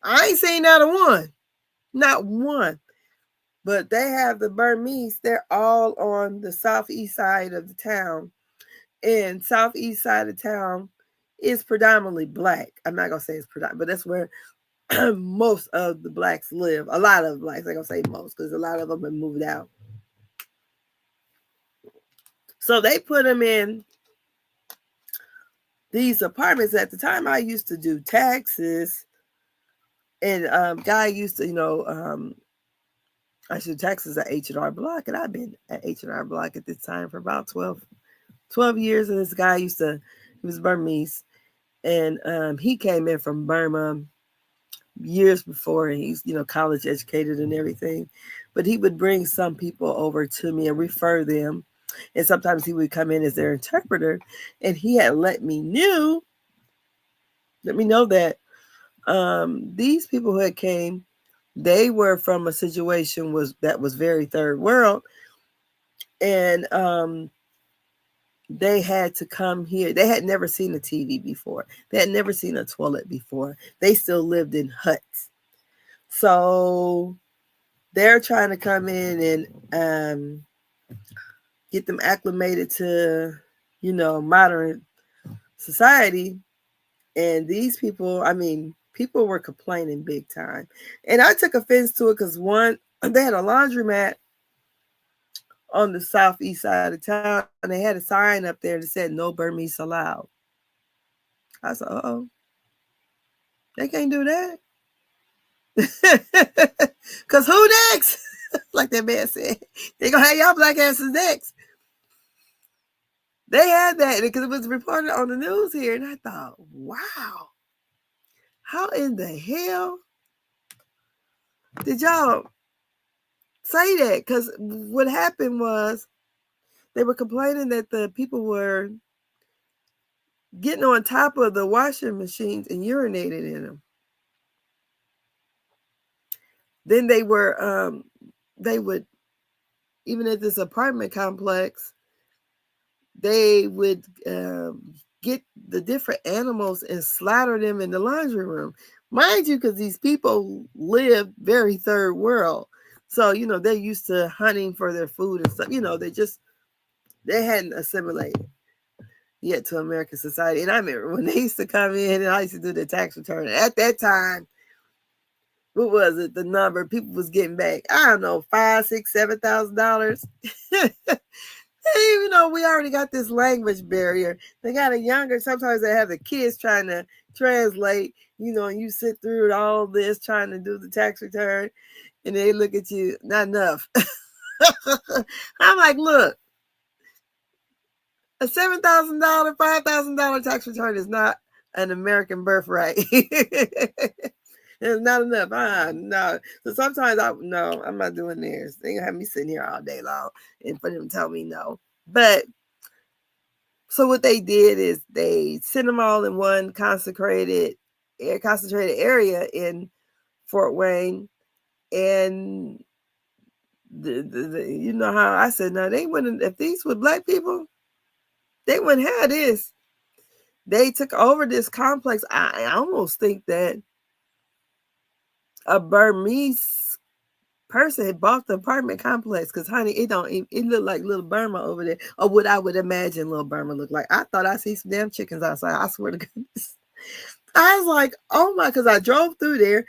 I ain't seen not one. But they have the Burmese. They're all on the southeast side of the town. And southeast side of town is predominantly black. I'm not going to say it's predominant, but that's where most of the blacks live. A lot of blacks. I'm going to say most because a lot of them have moved out. So they put them in these apartments. At the time, I used to do taxes. And guy used to, I should taxes at H&R Block. And I've been at H&R Block at this time for about 12 years. And this guy he was Burmese. And he came in from Burma years before. And he's, college educated and everything. But he would bring some people over to me and refer them. And sometimes he would come in as their interpreter. And he had let me know that these people who had came, they were from a situation that was very third world. And they had to come here. They had never seen a TV before. They had never seen a toilet before. They still lived in huts. So they're trying to come in and get them acclimated to, modern society. And these people, people were complaining big time. And I took offense to it because they had a laundromat on the southeast side of town, and they had a sign up there that said no Burmese allowed. I said, uh-oh, they can't do that. Because who next? Like that man said, they gonna have y'all black asses next. They had that because it was reported on the news here, and I thought, wow, how in the hell did y'all say that? Because what happened was they were complaining that the people were getting on top of the washing machines and urinated in them. Then they would, even at this apartment complex, they would get the different animals and slaughter them in the laundry room. Mind you, because these people live very third world. So, they're used to hunting for their food and stuff. They hadn't assimilated yet to American society. And I remember when they used to come in and I used to do the tax return. At that time, what was it? The number people was getting back, I don't know, $5,000, $6,000, $7,000. Even though we already got this language barrier, they got a younger, sometimes they have the kids trying to translate, and you sit through all this trying to do the tax return, and they look at you, not enough. I'm like, look, a $7,000, $5,000 tax return is not an American birthright. It's not enough. No. So sometimes I'm not doing theirs. They gonna have me sitting here all day long and for them to tell me no. But so what they did is they sent them all in one concentrated area in Fort Wayne, and you know how I said, no, they wouldn't. If these were black people, they wouldn't have this. They took over this complex. I almost think that a Burmese person had bought the apartment complex because, honey, it looked like little Burma over there, or what I would imagine little Burma looked like. I thought I see some damn chickens outside. I swear to goodness. I was like, oh my, because I drove through there,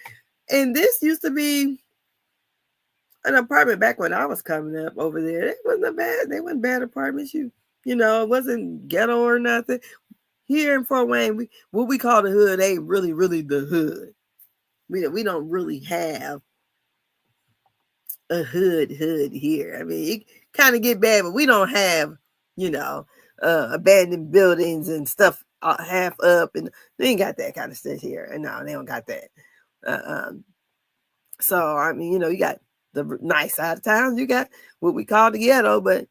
and this used to be an apartment back when I was coming up over there. It wasn't bad. They weren't bad apartments. It wasn't ghetto or nothing. Here in Fort Wayne, what we call the hood ain't really, really the hood. We don't really have a hood here. It kind of get bad, but we don't have, abandoned buildings and stuff half up, and they ain't got that kind of stuff here. And no, they don't got that. So you got the nice side of town. You got what we call the ghetto, but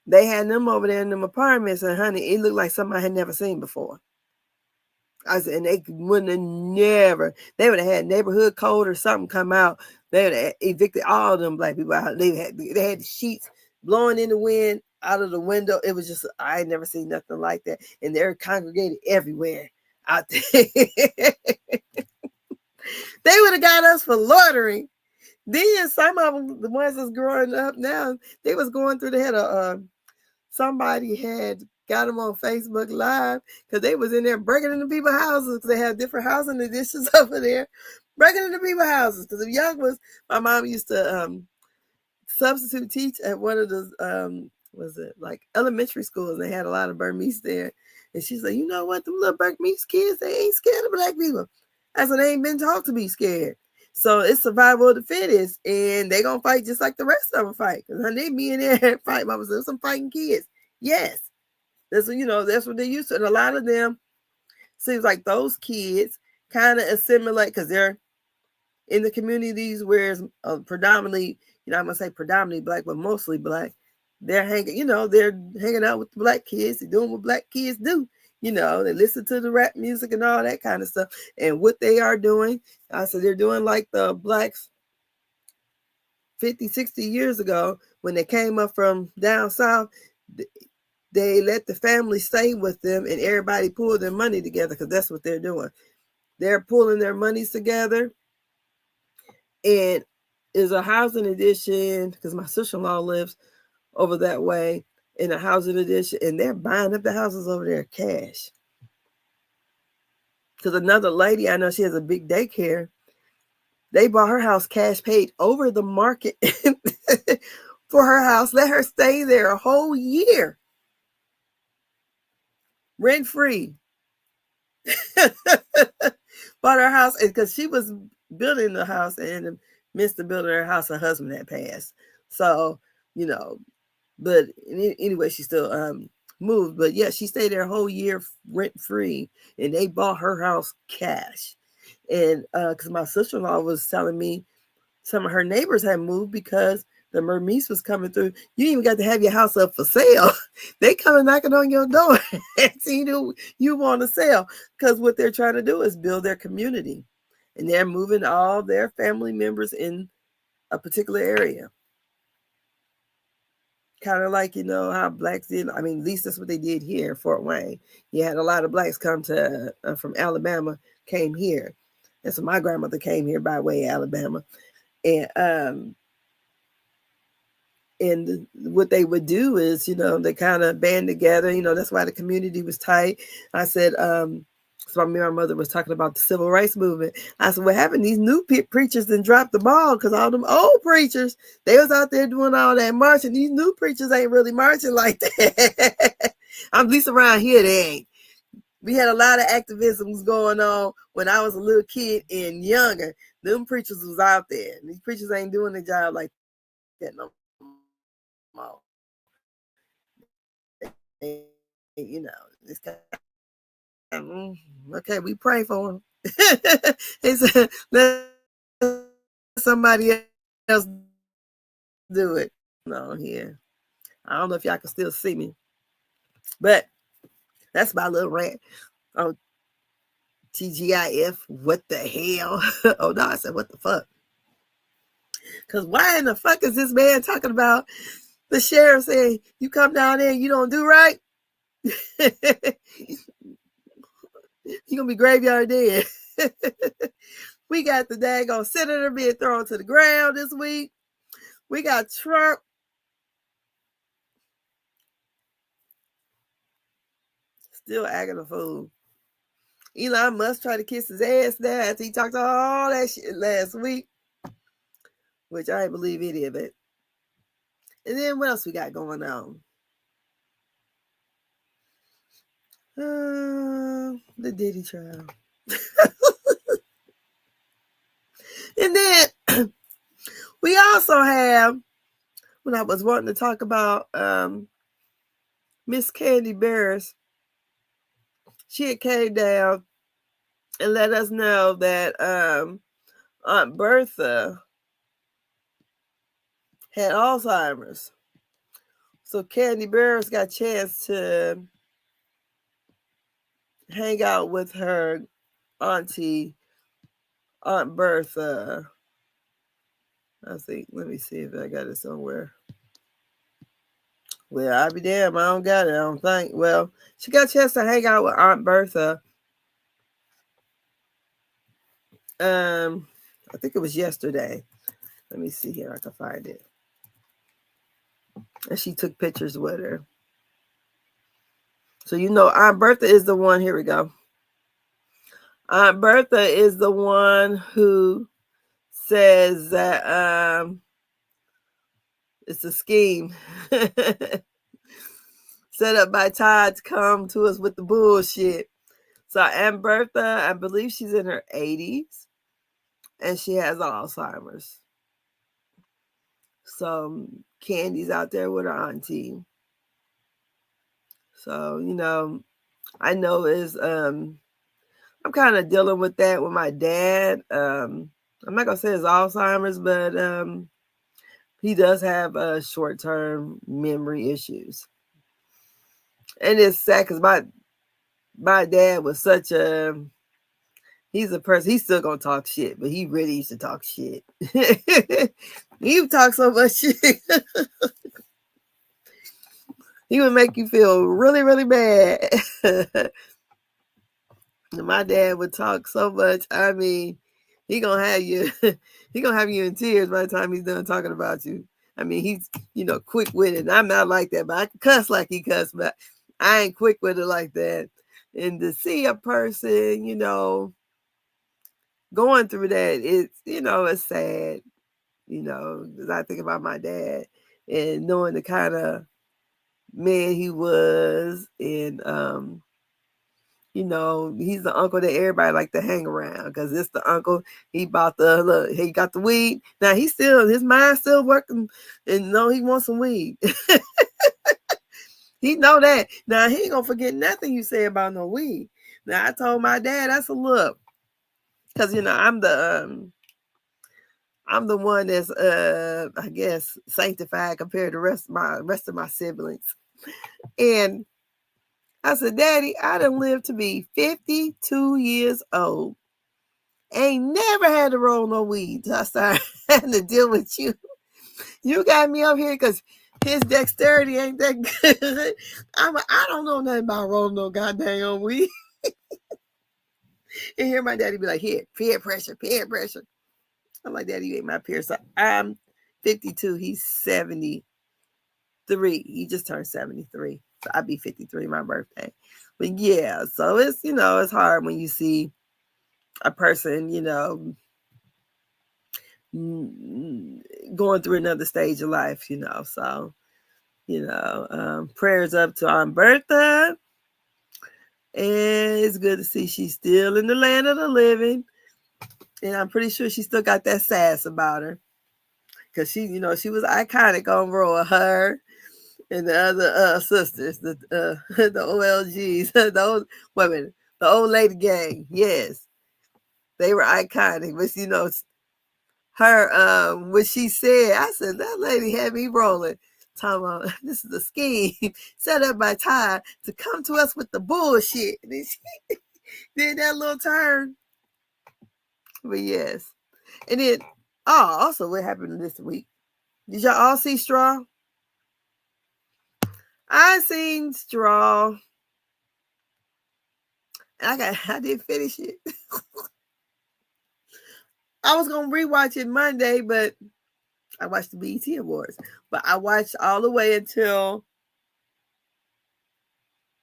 they had them over there in them apartments, and honey, it looked like something I had never seen before. I said, and they wouldn't have never, they would have had neighborhood code or something come out. They would have evicted all of them black people out. They had the sheets blowing in the wind out of the window. It was just, I had never seen nothing like that. And they're congregated everywhere out there. They would have got us for loitering. Then some of them, the ones that's growing up now, they was going through the head of somebody had got them on Facebook Live because they was in there breaking into people's houses because they had different housing additions over there, breaking into people's houses. Because the young was, my mom used to substitute teach at one of the was it like elementary schools, and they had a lot of Burmese there. And she's like, you know what, them little Burmese kids, they ain't scared of black people. I said, they ain't been taught to be scared. So it's survival of the fittest, and they gonna fight just like the rest of them fight. Because they be in there and fight. Mama said, some fighting kids. Yes, that's what, that's what they used to. And a lot of them seems like those kids kind of assimilate because they're in the communities where it's predominantly, I'm gonna say predominantly black, but mostly black. They're hanging, they're hanging out with the black kids. They're doing what black kids do. They listen to the rap music and all that kind of stuff. And what they are doing, I said, they're doing like the blacks 50, 60 years ago when they came up from down south. They let the family stay with them and everybody pull their money together because that's what they're doing. They're pulling their monies together. And is a housing addition because my sister-in-law lives over that way in a housing addition, and they're buying up the houses over there cash. Because another lady, I know she has a big daycare, they bought her house cash, paid over the market for her house, let her stay there a whole year, rent-free. Bought her house because she was building the house, and in the midst of building her house, her husband had passed. So, but anyway, she still moved. But yeah, she stayed there a whole year rent-free, and they bought her house cash. And because my sister-in-law was telling me some of her neighbors had moved because the Burmese was coming through. You even got to have your house up for sale. They coming knocking on your door and see you want to sell, because what they're trying to do is build their community, and they're moving all their family members in a particular area. Kind of like, how blacks did. I mean, at least that's what they did here in Fort Wayne. You had a lot of blacks come to from Alabama, came here. And so my grandmother came here by way of Alabama. And what they would do is, they kind of band together. That's why the community was tight. I said, so my mother was talking about the civil rights movement. I said, what happened? These new preachers done dropped the ball because all them old preachers, they was out there doing all that marching. These new preachers ain't really marching like that. At least around here, they ain't. We had a lot of activisms going on when I was a little kid and younger. Them preachers was out there. These preachers ain't doing their job like that no more. It's kind of, okay, we pray for them. He said, let somebody else do it. No, here. I don't know if y'all can still see me, but that's my little rant on TGIF. What the hell? Oh no, I said, what the fuck? Because why in the fuck is this man talking about the sheriff saying, you come down there and you don't do right? You're going to be graveyard dead. We got the daggone senator being thrown to the ground this week. We got Trump. Still acting a fool. Elon Musk tried to kiss his ass now after he talked all that shit last week, which I didn't believe any of it. And then what else we got going on? The Diddy trial. And then we also have, when I was wanting to talk about Miss Candy Barris, she had came down and let us know that Aunt Bertha had Alzheimer's. So Candy Bears got a chance to hang out with her auntie, Aunt Bertha. I think, let me see if I got it somewhere. Well, I'll be damned. I don't got it, I don't think. Well, she got a chance to hang out with Aunt Bertha. I think it was yesterday. Let me see here. I can find it. And she took pictures with her. So you know Aunt Bertha is the one. Here we go. Aunt Bertha is the one who says that it's a scheme set up by Todd to come to us with the bullshit. So Aunt Bertha, I believe she's in her 80s, and she has Alzheimer's. So Candy's out there with her auntie. So, you know, I know I'm kind of dealing with that with my dad. I'm not gonna say it's Alzheimer's, but he does have short-term memory issues. And it's sad because my dad was such a, he's a person, he's still gonna talk shit, but he really used to talk shit. He would talk so much shit. He would make you feel really, really bad. My dad would talk so much. I mean, he gonna have you in tears by the time he's done talking about you. I mean, he's, you know, quick witted. I'm not like that, but I can cuss like he cuss, but I ain't quick witted like that. And to see a person, you know, going through that, it's, you know, it's sad, you know, because I think about my dad and knowing the kind of man he was, and you know, he's the uncle that everybody like to hang around because it's the uncle. He bought the look, he got the weed. Now he's still, his mind's still working, and no, he wants some weed. He know that. Now he ain't gonna forget nothing you say about no weed. Now I told my dad, I said, look, because you know I'm the one that's I guess sanctified compared to the rest of my siblings. And I said, Daddy, I done lived to be 52 years old. Ain't never had to roll no weed till I started having to deal with you. You got me up here because his dexterity ain't that good. I don't know nothing about rolling no goddamn weed. And hear my daddy be like, here, peer pressure, peer pressure. I'm like, Daddy, you ain't my peer. So I'm 52. He's 73. He just turned 73. So I'll be 53 my birthday. But yeah, so it's, you know, it's hard when you see a person, you know, going through another stage of life, you know. So, you know, prayers up to Aunt Bertha. And it's good to see she's still in the land of the living. And I'm pretty sure she still got that sass about her. Because she, you know, she was iconic on Raw. Her and the other sisters, the OLGs, the old lady gang. Yes. They were iconic. But, you know, her, what she said, I said, that lady had me rolling. Talking about, this is a scheme set up by Todd to come to us with the bullshit. And she did that little turn. But yes. And then, also what happened this week? Did y'all all see Straw? I seen Straw. And I didn't finish it. I was gonna rewatch it Monday, but I watched the BET Awards. But I watched all the way until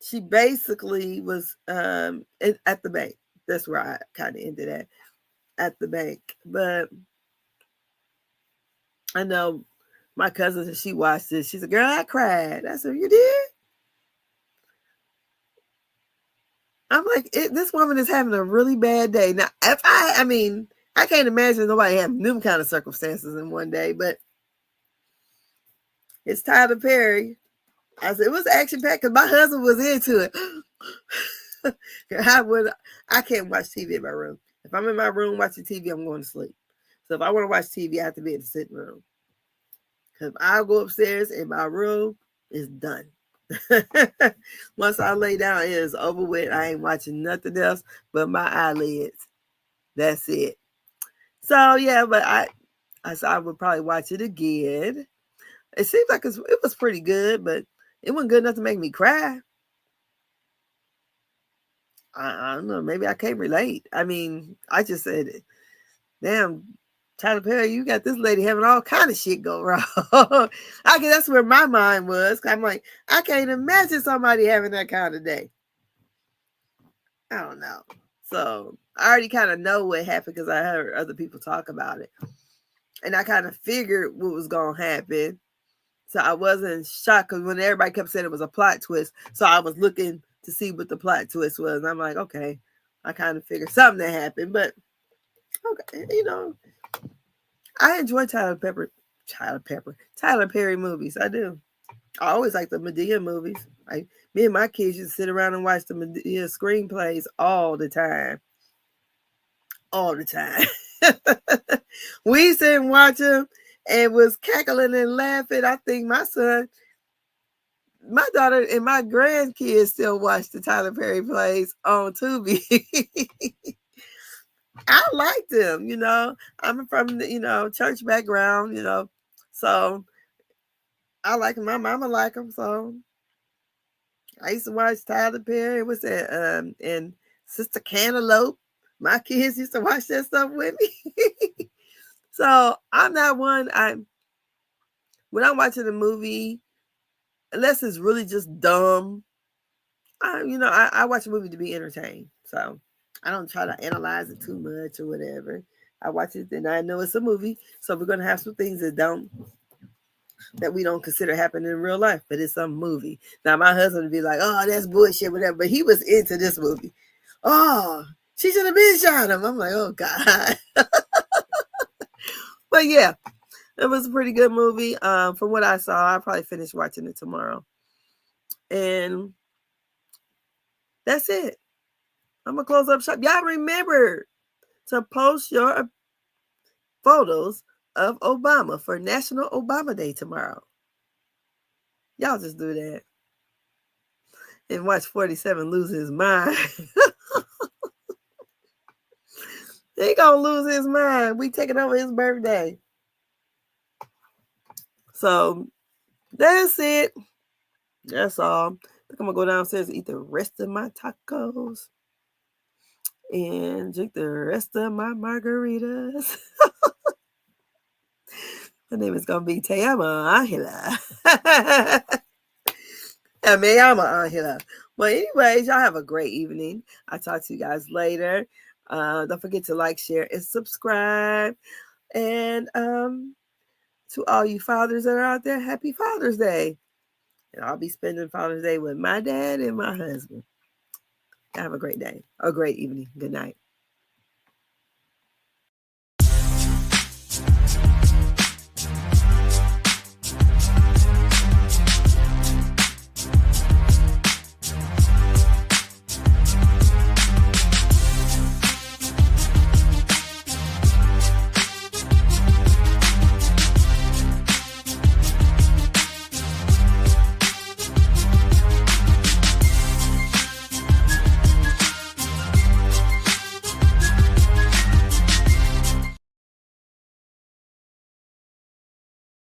she basically was at the bank. That's where I kind of ended at the bank. But I know my cousin, she watched it. She said, girl, I cried. I said, you did? I'm like, this woman is having a really bad day. Now, if I mean, I can't imagine nobody having them kind of circumstances in one day, but it's Tyler Perry. I said, it was action-packed because my husband was into it. I can't watch TV in my room. If I'm in my room watching TV, I'm going to sleep. So if I want to watch TV, I have to be in the sitting room. I'll go upstairs in my room, it's done. Once I lay down, it is over with. I ain't watching nothing else but my eyelids. That's it. So yeah, but I would probably watch it again. It seems like it was pretty good, but it wasn't good enough to make me cry. I don't know. Maybe I can't relate. I mean, I just said, damn, Tyler Perry, you got this lady having all kind of shit go wrong. I guess that's where my mind was. I'm like, I can't imagine somebody having that kind of day. I don't know. So I already kind of know what happened because I heard other people talk about it. And I kind of figured what was going to happen. So I wasn't shocked because when everybody kept saying it was a plot twist. So I was looking to see what the plot twist was. And I'm like, okay, I kind of figured something that happened. But, okay, you know, I enjoy Tyler Perry movies. I do. I always like the Medea movies. Like, me and my kids used to sit around and watch the Medea screenplays all the time. All the time. We sit and watch them and was cackling and laughing. I think my son, my daughter, and my grandkids still watch the Tyler Perry plays on Tubi. I like them, you know. I'm from the, church background, so I like them. My mama like them, so I used to watch Tyler Perry. What's that? And Sister Cantaloupe. My kids used to watch that stuff with me. So I'm not one. When I'm watching a movie, unless it's really just dumb, I watch a movie to be entertained. So I don't try to analyze it too much or whatever. I watch it and I know it's a movie. So we're gonna have some things that we don't consider happening in real life, but it's some movie. Now my husband would be like, "Oh, that's bullshit," whatever. But he was into this movie. Oh, she should have been shot him. I'm like, oh God. But yeah, it was a pretty good movie. From what I saw, I'll probably finish watching it tomorrow. And that's it. I'm gonna close up shop. Y'all remember to post your photos of Obama for National Obama Day tomorrow. Y'all just do that. And watch 47 lose his mind. He gonna lose his mind. We taking over his birthday. So that's it. That's all. I think I'm gonna go downstairs and eat the rest of my tacos and drink the rest of my margaritas. My name is gonna be Tayama Angela. Tayama Angela. Well, anyways, y'all have a great evening. I'll talk to you guys later. Don't forget to like, share, and subscribe. And to all you fathers that are out there, happy Father's Day. And I'll be spending Father's Day with my dad and my husband. Have a great day, a great evening. Good night.